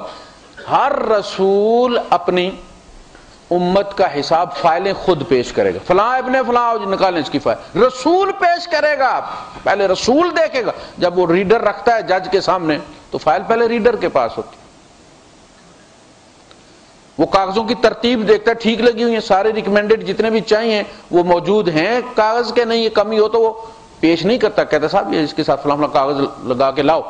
ہر رسول اپنی امت کا حساب فائلیں خود پیش کرے گا. فلاں ابن فلاں نکالیں اس کی فائل، رسول پیش کرے گا. پہلے رسول دیکھے گا. جب وہ ریڈر رکھتا ہے جج کے سامنے تو فائل پہلے ریڈر کے پاس ہوتی، وہ کاغذوں کی ترتیب دیکھتا ہے، ٹھیک لگی ہوئی ہیں، سارے ریکمینڈڈ جتنے بھی چاہیے وہ موجود ہیں، کاغذ کے نہیں یہ کمی ہو تو وہ پیش نہیں کرتا، کہتا صاحب یہ اس کے ساتھ فلاں فلاں کاغذ لگا کے لاؤ.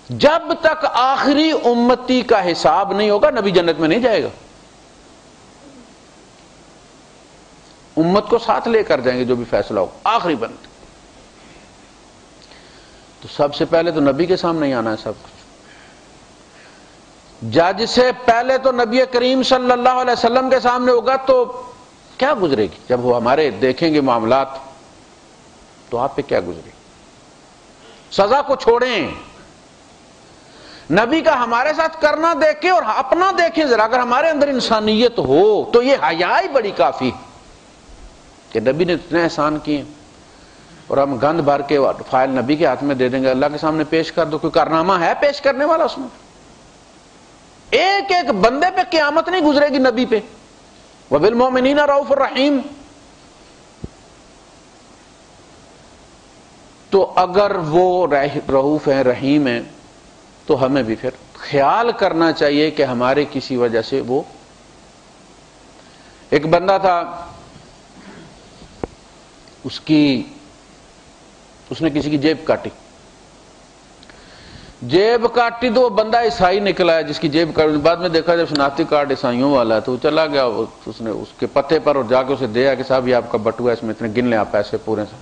جب تک آخری امتی کا حساب نہیں ہوگا نبی جنت میں نہیں جائے گا. امت کو ساتھ لے کر جائیں گے جو بھی فیصلہ ہوگا آخری بند. تو سب سے پہلے تو نبی کے سامنے ہی آنا ہے سب کچھ. جج سے پہلے تو نبی کریم صلی اللہ علیہ وسلم کے سامنے ہوگا، تو کیا گزرے گی جب وہ ہمارے دیکھیں گے معاملات، تو آپ پہ کیا گزرے گی؟ سزا کو چھوڑیں، نبی کا ہمارے ساتھ کرنا دیکھیں اور اپنا دیکھیں ذرا. اگر ہمارے اندر انسانیت ہو تو یہ حیا ہی بڑی کافی کہ نبی نے اتنے احسان کیے اور ہم گند بھر کے فائل نبی کے ہاتھ میں دے دیں گے، اللہ کے سامنے پیش کر دو. کوئی کارنامہ ہے پیش کرنے والا اس میں؟ ایک ایک بندے پہ قیامت نہیں گزرے گی نبی پہ. وَبِالْمُؤْمِنِينَ رَءُوفٌ رَحِيمٌ. تو اگر وہ رؤوف ہیں، رحیم ہیں، تو ہمیں بھی پھر خیال کرنا چاہیے کہ ہمارے کسی وجہ سے وہ. ایک بندہ تھا، اس نے کسی کی جیب کاٹی تو وہ بندہ عیسائی نکلا ہے جس کی جیب کاٹی. بعد میں دیکھا جب شناختی کارڈ عیسائیوں والا ہے تو وہ چلا گیا، اس نے اس کے پتے پر اور جا کے اسے دیا کہ صاحب یہ آپ کا بٹوا ہے، اس میں اتنے گن لیں آپ پیسے پورے سے.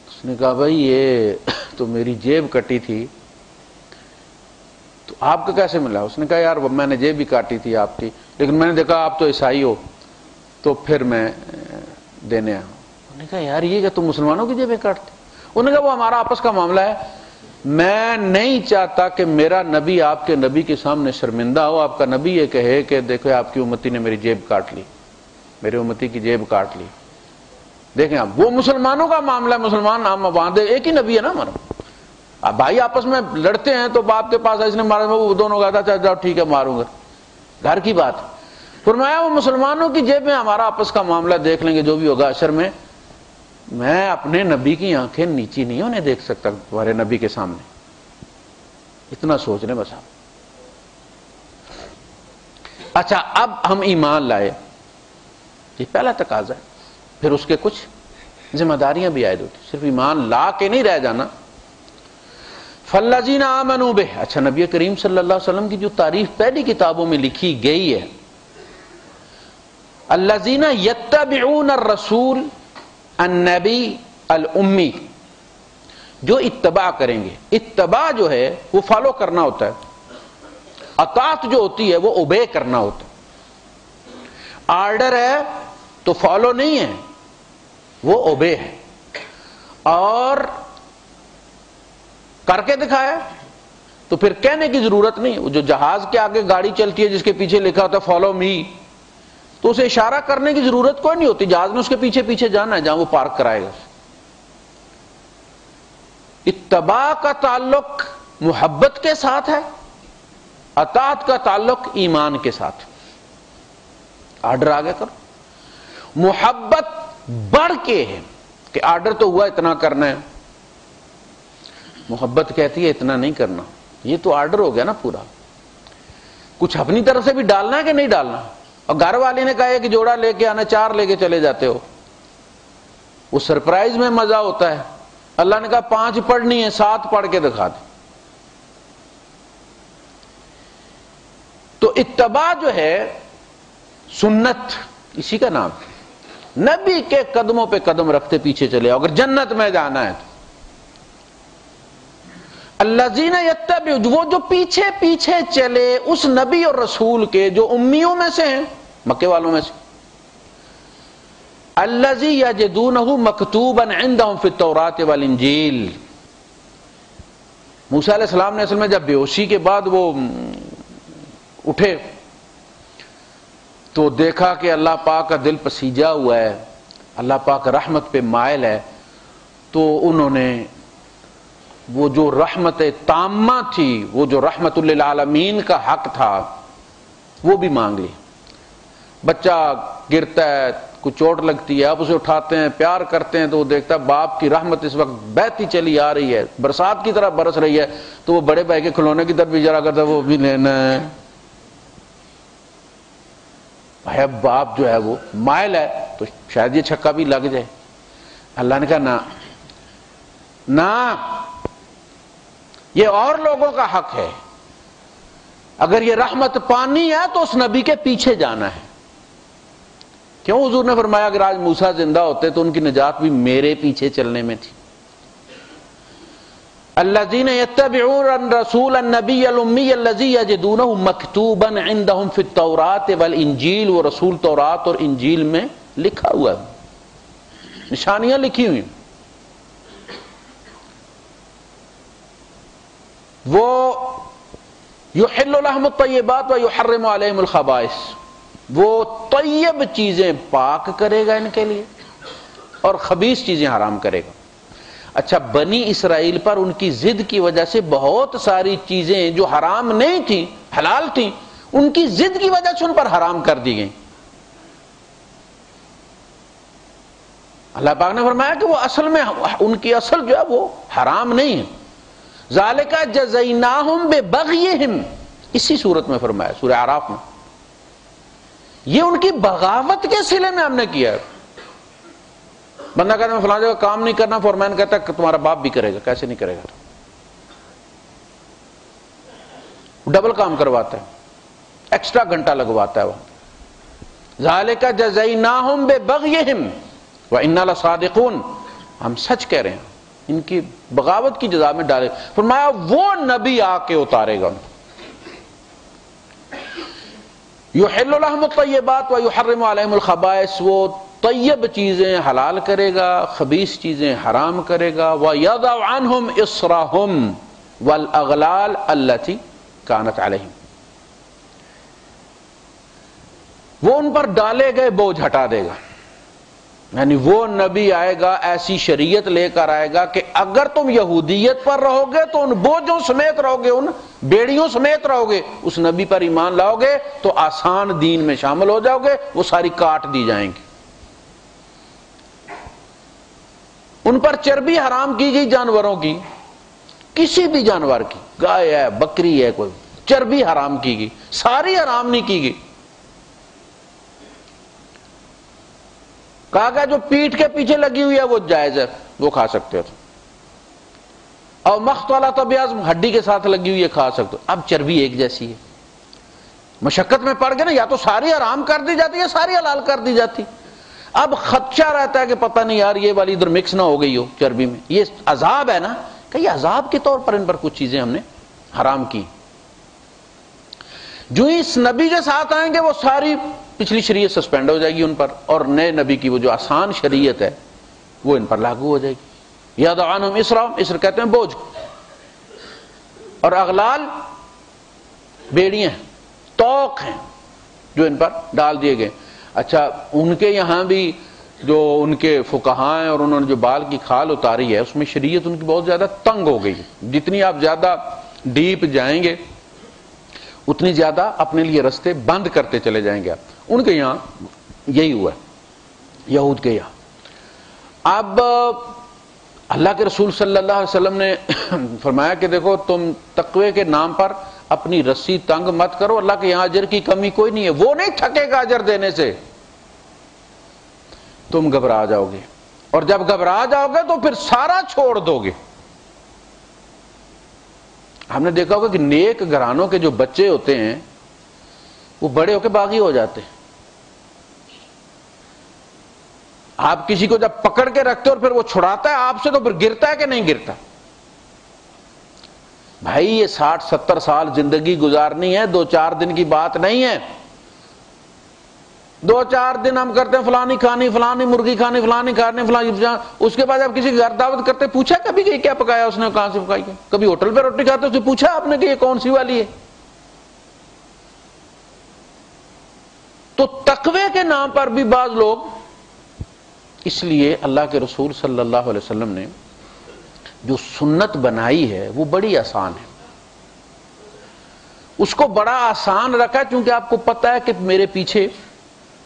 اس نے کہا بھائی یہ تو میری جیب کٹی تھی، تو آپ کا کیسے ملا؟ اس نے کہا یار میں نے جیب بھی کاٹی تھی آپ کی، لیکن میں نے دیکھا آپ تو عیسائی ہو تو پھر میں دینے آیا. انہوں نے کہا یار یہ کہ تم مسلمانوں کی جیبیں کاٹتے؟ انہوں نے کہا وہ ہمارا آپس کا معاملہ ہے، میں نہیں چاہتا کہ میرا نبی آپ کے نبی کے سامنے شرمندہ ہو. آپ کا نبی یہ کہے کہ دیکھو آپ کی امتی نے میری جیب کاٹ لی، میری امتی کی جیب کاٹ لی. دیکھیں آپ وہ مسلمانوں کا معاملہ ہے، مسلمان ہم وہاں دے ایک ہی نبی ہے نا ہمارا. اب بھائی آپس میں لڑتے ہیں تو باپ کے پاس اس نے مارا، وہ دونوں کہا تھا جاؤ ٹھیک ہے ماروں گا، گھر کی بات. فرمایا وہ مسلمانوں کی جیب میں ہمارا آپس کا معاملہ دیکھ لیں گے جو بھی ہوگا حشر میں. میں اپنے نبی کی آنکھیں نیچی نہیں ہونے دیکھ سکتا تمہارے نبی کے سامنے. اتنا سوچ لیں بس آپ. اچھا اب ہم ایمان لائے، یہ پہلا تقاضا ہے. پھر اس کے کچھ ذمہ داریاں بھی عائد ہوتی، صرف ایمان لا کے نہیں رہ جانا. فَالَّذِينَ آمَنُوا بِهِ. اچھا نبی کریم صلی اللہ علیہ وسلم کی جو تعریف پہلی کتابوں میں لکھی گئی ہے، الَّذِينَ يَتَّبِعُونَ الرَّسُولَ النبی الامی، جو اتباع کریں گے. اتباع جو ہے وہ فالو کرنا ہوتا ہے، اطاعت جو ہوتی ہے وہ اوبے کرنا ہوتا ہے. آرڈر ہے تو فالو نہیں ہے، وہ اوبے ہے. اور کر کے دکھایا تو پھر کہنے کی ضرورت نہیں. وہ جو جہاز کے آگے گاڑی چلتی ہے جس کے پیچھے لکھا ہوتا ہے فالو می، تو اسے اشارہ کرنے کی ضرورت کوئی نہیں ہوتی، جہاز نے اس کے پیچھے پیچھے جانا ہے جہاں وہ پارک کرائے گا. اتباع کا تعلق محبت کے ساتھ ہے، اطاعت کا تعلق ایمان کے ساتھ. آرڈر آگے کرو. محبت بڑھ کے ہے کہ آرڈر تو ہوا اتنا کرنا ہے، محبت کہتی ہے اتنا نہیں کرنا. یہ تو آرڈر ہو گیا نا پورا. کچھ اپنی طرف سے بھی ڈالنا ہے کہ نہیں ڈالنا. اور گھر والے نے کہا کہ جوڑا لے کے آنا، 4 لے کے چلے جاتے ہو، وہ سرپرائز میں مزہ ہوتا ہے. اللہ نے کہا 5 پڑھنی ہے، 7 پڑھ کے دکھا دے. تو اتباع جو ہے سنت، اسی کا نام ہے. نبی کے قدموں پہ قدم رکھتے پیچھے چلے آؤ اگر جنت میں جانا ہے تو. الذین یتبعون، وہ جو پیچھے پیچھے چلے اس نبی اور رسول کے جو امیوں میں سے ہیں، مکے والوں میں سے، الذی یجدونہ مکتوبا عندہم فی التوراۃ والانجیل۔ موسیٰ علیہ السلام نے اصل میں جب بے ہوشی کے بعد وہ اٹھے تو دیکھا کہ اللہ پاک کا دل پسیجا ہوا ہے، اللہ پاک رحمت پہ مائل ہے، تو انہوں نے وہ جو رحمت تامہ تھی، وہ جو رحمت للعالمین کا حق تھا، وہ بھی مانگ لی۔ بچہ گرتا ہے، کوئی چوٹ لگتی ہے، آپ اسے اٹھاتے ہیں، پیار کرتے ہیں، تو وہ دیکھتا ہے باپ کی رحمت اس وقت بہتی چلی آ رہی ہے، برسات کی طرح برس رہی ہے، تو وہ بڑے بھائی کے کھلونے کی طرف بھی اشارہ کرتا ہے، وہ بھی لینا ہے۔ بھائی اب باپ جو ہے وہ مائل ہے تو شاید یہ چھکا بھی لگ جائے۔ اللہ نے کہا نہ نہ، یہ اور لوگوں کا حق ہے، اگر یہ رحمت پانی ہے تو اس نبی کے پیچھے جانا ہے۔ کیوں حضور نے فرمایا اگر آج موسیٰ زندہ ہوتے تو ان کی نجات بھی میرے پیچھے چلنے میں تھی۔ الذین یتبعون الرسول النبی الامی الذی یجدونہ مکتوبا عندہم فی التوراۃ والانجیل، وہ رسول تورات اور انجیل میں لکھا ہوا ہے، نشانیاں لکھی ہوئی، وہ یحل لہم الطیبات ویحرم علیہم الخبائث، وہ طیب چیزیں پاک کرے گا ان کے لیے اور خبیث چیزیں حرام کرے گا۔ اچھا، بنی اسرائیل پر ان کی ضد کی وجہ سے بہت ساری چیزیں جو حرام نہیں تھیں حلال تھیں، ان کی ضد کی وجہ سے ان پر حرام کر دی گئیں۔ اللہ پاک نے فرمایا کہ وہ اصل میں ان کی اصل جو ہے وہ حرام نہیں ہے۔ ذالک جزیناہم ببغیہم، اسی صورت میں فرمایا سورہ اعراف میں، یہ ان کی بغاوت کے صلے میں ہم نے کیا ہے۔ بندہ کہتا ہے میں فلاں جگہ کام نہیں کرنا، فورمین کہتا ہے کہ تمہارا باپ بھی کرے گا، کیسے نہیں کرے گا، ڈبل کام کرواتا ہے، ایکسٹرا گھنٹہ لگواتا ہے وہ۔ ذالک جزیناہم ببغیہم وَإِنَّا لَصَادِقُونَ، ہم سچ کہہ رہے ہیں، ان کی بغاوت کی جزا میں ڈالے۔ فرمایا وہ نبی آ کے اتارے گا ان کو، یحل لہم الطیبات ویحرم علیہم الخبائث، وہ طیب چیزیں حلال کرے گا، خبیث چیزیں حرام کرے گا۔ وَيَضَعُ عَنْهُمْ إِصْرَهُمْ وَالْأَغْلَالَ الَّتِي كَانَتْ عَلَيْهِمْ، وہ ان پر ڈالے گئے بوجھ ہٹا دے گا۔ یعنی وہ نبی آئے گا، ایسی شریعت لے کر آئے گا کہ اگر تم یہودیت پر رہو گے تو ان بوجھوں سمیت رہو گے، ان بیڑیوں سمیت رہو گے، اس نبی پر ایمان لاؤ گے تو آسان دین میں شامل ہو جاؤ گے، وہ ساری کاٹ دی جائیں گی۔ ان پر چربی حرام کی گئی جانوروں کی، کسی بھی جانور کی، گائے ہے، بکری ہے، کوئی چربی حرام کی گئی، ساری حرام نہیں کی گئی۔ کہا گیا جو پیٹھ کے پیچھے لگی ہوئی ہے وہ جائز ہے، وہ کھا سکتے ہو، اور مختلط بیاض ہڈی کے ساتھ لگی ہوئی ہے کھا سکتے ہو۔ اب چربی ایک جیسی ہے، مشقت میں پڑ گئے نا، یا تو ساری حرام کر دی جاتی ہے، ساری حلال کر دی جاتی۔ اب خدشہ رہتا ہے کہ پتہ نہیں یار یہ والی ادھر مکس نہ ہو گئی ہو چربی میں، یہ عذاب ہے نا، کہ یہ عذاب کے طور پر ان پر کچھ چیزیں ہم نے حرام کی۔ جو اس نبی کے ساتھ آئیں گے وہ ساری پچھلی شریعت سسپینڈ ہو جائے گی ان پر، اور نئے نبی کی وہ جو آسان شریعت ہے وہ ان پر لاگو ہو جائے گی۔ یَضَعُ عَنْهُمْ إِصْرَهُمْ، اسر کہتے ہیں بوجھ، اور اغلال بیڑیاں ہیں، توق ہیں جو ان پر ڈال دیے گئے۔ اچھا، ان کے یہاں بھی جو ان کے فقہاء ہیں اور انہوں نے جو بال کی کھال اتاری ہے اس میں شریعت ان کی بہت زیادہ تنگ ہو گئی، جتنی آپ زیادہ ڈیپ جائیں گے اتنی زیادہ اپنے لیے رستے بند کرتے چلے جائیں گے آپ۔ ان کے یہاں یہی ہوا ہے، یہود کے یہاں۔ اب اللہ کے رسول صلی اللہ علیہ وسلم نے فرمایا کہ دیکھو تم تقوی کے نام پر اپنی رسی تنگ مت کرو، اللہ کے یہاں اجر کی کمی کوئی نہیں ہے، وہ نہیں تھکے گا اجر دینے سے، تم گھبرا جاؤ گے، اور جب گھبرا جاؤ گے تو پھر سارا چھوڑ دو گے۔ ہم نے دیکھا ہوگا کہ نیک گھرانوں کے جو بچے ہوتے ہیں وہ بڑے ہو کے باغی ہو جاتے ہیں۔ آپ کسی کو جب پکڑ کے رکھتے اور پھر وہ چھڑاتا ہے آپ سے تو پھر گرتا ہے کہ نہیں گرتا؟ بھائی یہ 60-70 سال زندگی گزارنی ہے، 2-4 دن کی بات نہیں ہے۔ 2-4 دن ہم کرتے ہیں فلانی کھانی، فلانی مرغی کھانی، فلانی کھانی، فلانی، اس کے بعد آپ کسی گھر دعوت کرتے پوچھا کبھی کہ کیا پکایا اس نے، کہاں سے پکائی ہے؟ کبھی ہوٹل پہ روٹی کھاتے اس سے پوچھا آپ نے کہ یہ کون سی والی ہے؟ تو تقوی کے نام پر بھی بعض لوگ، اس لیے اللہ کے رسول صلی اللہ علیہ وسلم نے جو سنت بنائی ہے وہ بڑی آسان ہے، اس کو بڑا آسان رکھا ہے، کیونکہ آپ کو پتہ ہے کہ میرے پیچھے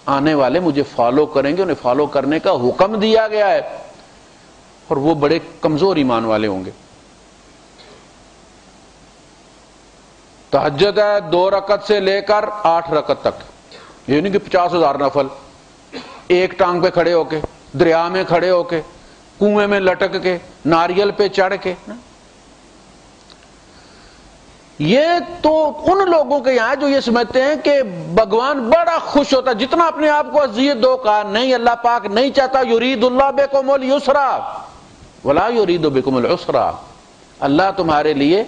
آنے والے مجھے فالو کریں گے، انہیں فالو کرنے کا حکم دیا گیا ہے، اور وہ بڑے کمزور ایمان والے ہوں گے۔ تہجد ہے 2 رکعت سے لے کر 8 رکعت تک، یہ نہیں کہ 50,000 نفل، ایک ٹانگ پہ کھڑے ہو کے، دریا میں کھڑے ہو کے، کنویں میں لٹک کے، ناریل پہ چڑھ کے۔ یہ تو ان لوگوں کے یہاں جو یہ سمجھتے ہیں کہ بھگوان بڑا خوش ہوتا ہے، جتنا اپنے آپ کو اذیت دو، کہا نہیں، اللہ پاک نہیں چاہتا، یرید اللہ بکم اليسر ولا یرید بکم العسر، اللہ تمہارے لیے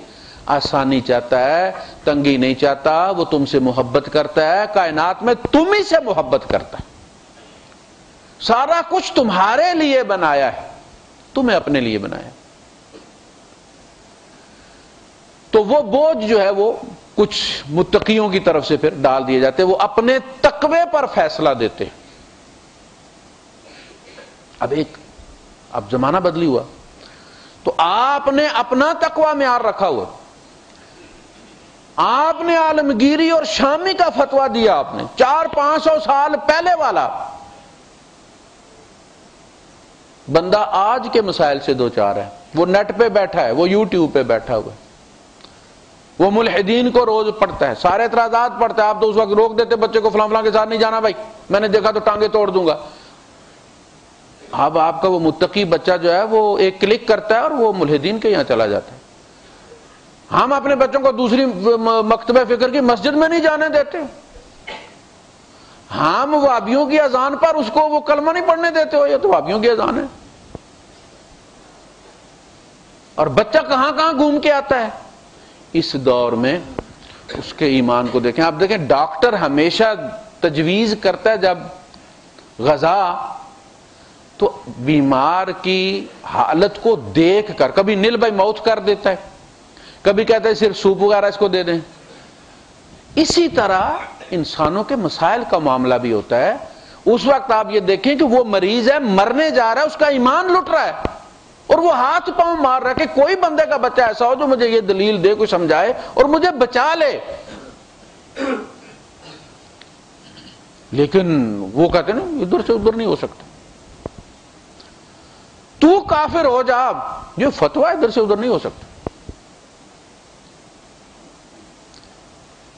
آسانی چاہتا ہے، تنگی نہیں چاہتا، وہ تم سے محبت کرتا ہے، کائنات میں تم ہی سے محبت کرتا ہے، سارا کچھ تمہارے لیے بنایا ہے، تمہیں اپنے لیے بنایا۔ تو وہ بوجھ جو ہے وہ کچھ متقیوں کی طرف سے پھر ڈال دیے جاتے ہیں، وہ اپنے تقوی پر فیصلہ دیتے ہیں۔ اب زمانہ بدلی ہوا تو آپ نے اپنا تقوی معیار رکھا ہوا، آپ نے عالمگیری اور شامی کا فتویٰ دیا، آپ نے 400-500 سال پہلے والا بندہ آج کے مسائل سے دوچار ہے، وہ نیٹ پہ بیٹھا ہے، وہ یوٹیوب پہ بیٹھا ہوا ہے، وہ ملحدین کو روز پڑھتا ہے، سارے اعتراضات پڑھتا ہے۔ آپ تو اس وقت روک دیتے بچے کو، فلاں فلاں کے ساتھ نہیں جانا بھائی، میں نے دیکھا تو ٹانگیں توڑ دوں گا۔ اب آپ کا وہ متقی بچہ جو ہے وہ ایک کلک کرتا ہے اور وہ ملحدین کے یہاں چلا جاتا ہے۔ ہم اپنے بچوں کو دوسری مکتبہ فکر کی مسجد میں نہیں جانے دیتے، ہم وہابیوں کی اذان پر اس کو وہ کلمہ نہیں پڑھنے دیتے ہو، یہ تو وہابیوں کی اذان ہے۔ اور بچہ کہاں کہاں گھوم کے آتا ہے۔ اس دور میں اس کے ایمان کو دیکھیں، آپ دیکھیں ڈاکٹر ہمیشہ تجویز کرتا ہے جب غذا تو بیمار کی حالت کو دیکھ کر، کبھی نیل بائی ماؤتھ کر دیتا ہے، کبھی کہتا ہے صرف سوپ وغیرہ اس کو دے دیں۔ اسی طرح انسانوں کے مسائل کا معاملہ بھی ہوتا ہے۔ اس وقت آپ یہ دیکھیں کہ وہ مریض ہے، مرنے جا رہا ہے، اس کا ایمان لٹ رہا ہے، اور وہ ہاتھ پاؤں مار رہا ہے کہ کوئی بندے کا بچہ ایسا ہو جو مجھے یہ دلیل دے، کوئی سمجھائے اور مجھے بچا لے۔ لیکن وہ کہتے ہیں نا ادھر سے ادھر نہیں ہو سکتا، تو کافر ہو جا، یہ فتویٰ ادھر سے ادھر نہیں ہو سکتا۔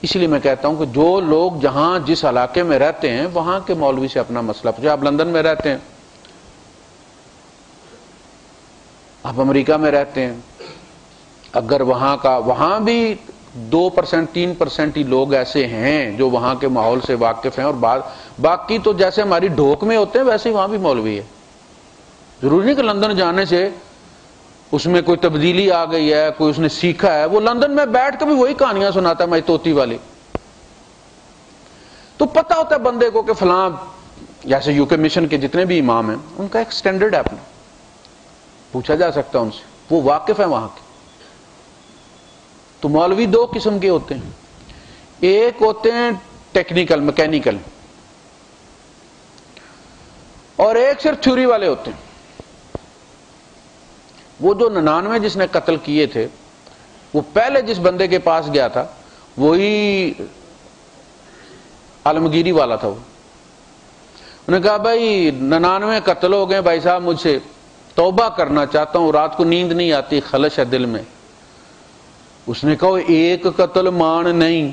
اس لیے میں کہتا ہوں کہ جو لوگ جہاں جس علاقے میں رہتے ہیں وہاں کے مولوی سے اپنا مسئلہ پوچھیں۔ آپ لندن میں رہتے ہیں، آپ امریکہ میں رہتے ہیں، اگر وہاں بھی 2% 3% ہی لوگ ایسے ہیں جو وہاں کے ماحول سے واقف ہیں، اور باقی تو جیسے ہماری ڈھوک میں ہوتے ہیں ویسے ہی وہاں بھی مولوی ہے۔ ضروری نہیں کہ لندن جانے سے اس میں کوئی تبدیلی آ گئی ہے، کوئی اس نے سیکھا ہے، وہ لندن میں بیٹھ کے بھی وہی کہانیاں سناتا ہے، میں توتی والی۔ تو پتہ ہوتا ہے بندے کو کہ فلاں، جیسے یو کے مشن کے جتنے بھی امام ہیں ان کا ایک سٹینڈرڈ ہے اپنا، پوچھا جا سکتا ہے ان سے، وہ واقف ہیں وہاں کے۔ تو مولوی 2 قسم کے ہوتے ہیں، ایک ہوتے ہیں ٹیکنیکل میکینیکل، اور ایک صرف تھیوری والے ہوتے ہیں۔ وہ جو 99 جس نے قتل کیے تھے، وہ پہلے جس بندے کے پاس گیا تھا وہی عالمگیری والا تھا۔ انہوں نے کہا بھائی 99 قتل ہو گئے بھائی صاحب، مجھ سے توبہ کرنا چاہتا ہوں، رات کو نیند نہیں آتی، خلش ہے دل میں۔ اس نے کہا ایک قتل مان نہیں،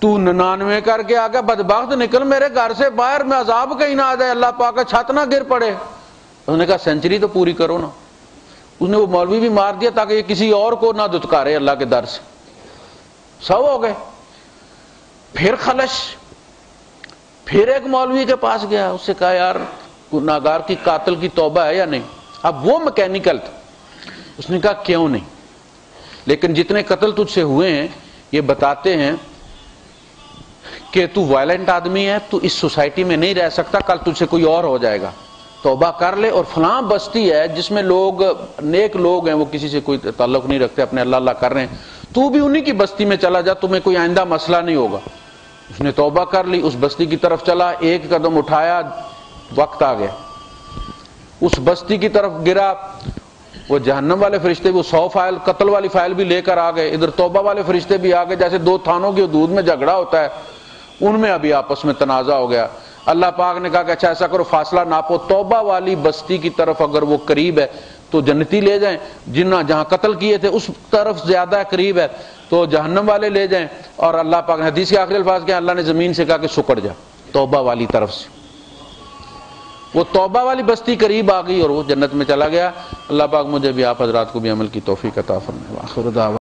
تو 99 کر کے آ گیا، بدبخت نکل میرے گھر سے باہر، میں عذاب کہیں نہ آ جائے، اللہ پاک کا چھت نہ گر پڑے۔ انہوں نے کہا سینچری تو پوری کرو نا۔ اس نے وہ مولوی بھی مار دیا تاکہ یہ کسی اور کو نہ دتکارے اللہ کے در سے۔ 100 ہو گئے۔ پھر خلش، پھر ایک مولوی کے پاس گیا، اس سے کہا یار گناہگار کی قاتل کی توبہ ہے یا نہیں؟ اب وہ میکینیکل تھا۔ اس نے کہا کیوں نہیں؟ لیکن جتنے قتل تجھ سے ہوئے ہیں یہ بتاتے ہیں کہ تو وائلنٹ آدمی ہے، تو اس سوسائٹی میں نہیں رہ سکتا، کل تجھ سے کوئی اور ہو جائے گا، توبہ کر لے۔ اور فلاں بستی ہے جس میں لوگ نیک لوگ ہیں، وہ کسی سے کوئی تعلق نہیں رکھتے، اپنے اللہ اللہ کر رہے ہیں، تو بھی انہی کی بستی میں چلا جا، تمہیں کوئی آئندہ مسئلہ نہیں ہوگا۔ اس نے توبہ کر لی، اس بستی کی طرف چلا، ایک قدم اٹھایا، وقت آ گیا، اس بستی کی طرف گرا، وہ جہنم والے فرشتے بھی 100 فائل قتل والی فائل بھی لے کر آ گئے، ادھر توبہ والے فرشتے بھی آ گئے، جیسے دو تھانوں کی حدود میں جھگڑا ہوتا ہے، ان میں ابھی آپس میں تنازع ہو گیا۔ اللہ پاک نے کہا کہ اچھا ایسا کرو، فاصلہ ناپو، توبہ والی بستی کی طرف اگر وہ قریب ہے تو جنتی لے جائیں، جہاں قتل کیے تھے اس طرف زیادہ قریب ہے تو جہنم والے لے جائیں۔ اور اللہ پاک نے حدیث کے آخری الفاظ کیا، اللہ نے زمین سے کہا کہ سکڑ جا توبہ والی طرف سے۔ وہ توبہ والی بستی قریب آ گئی اور وہ جنت میں چلا گیا۔ اللہ پاک مجھے بھی آپ حضرات کو بھی عمل کی توفیق عطا فرمائے۔ آخر دعوانا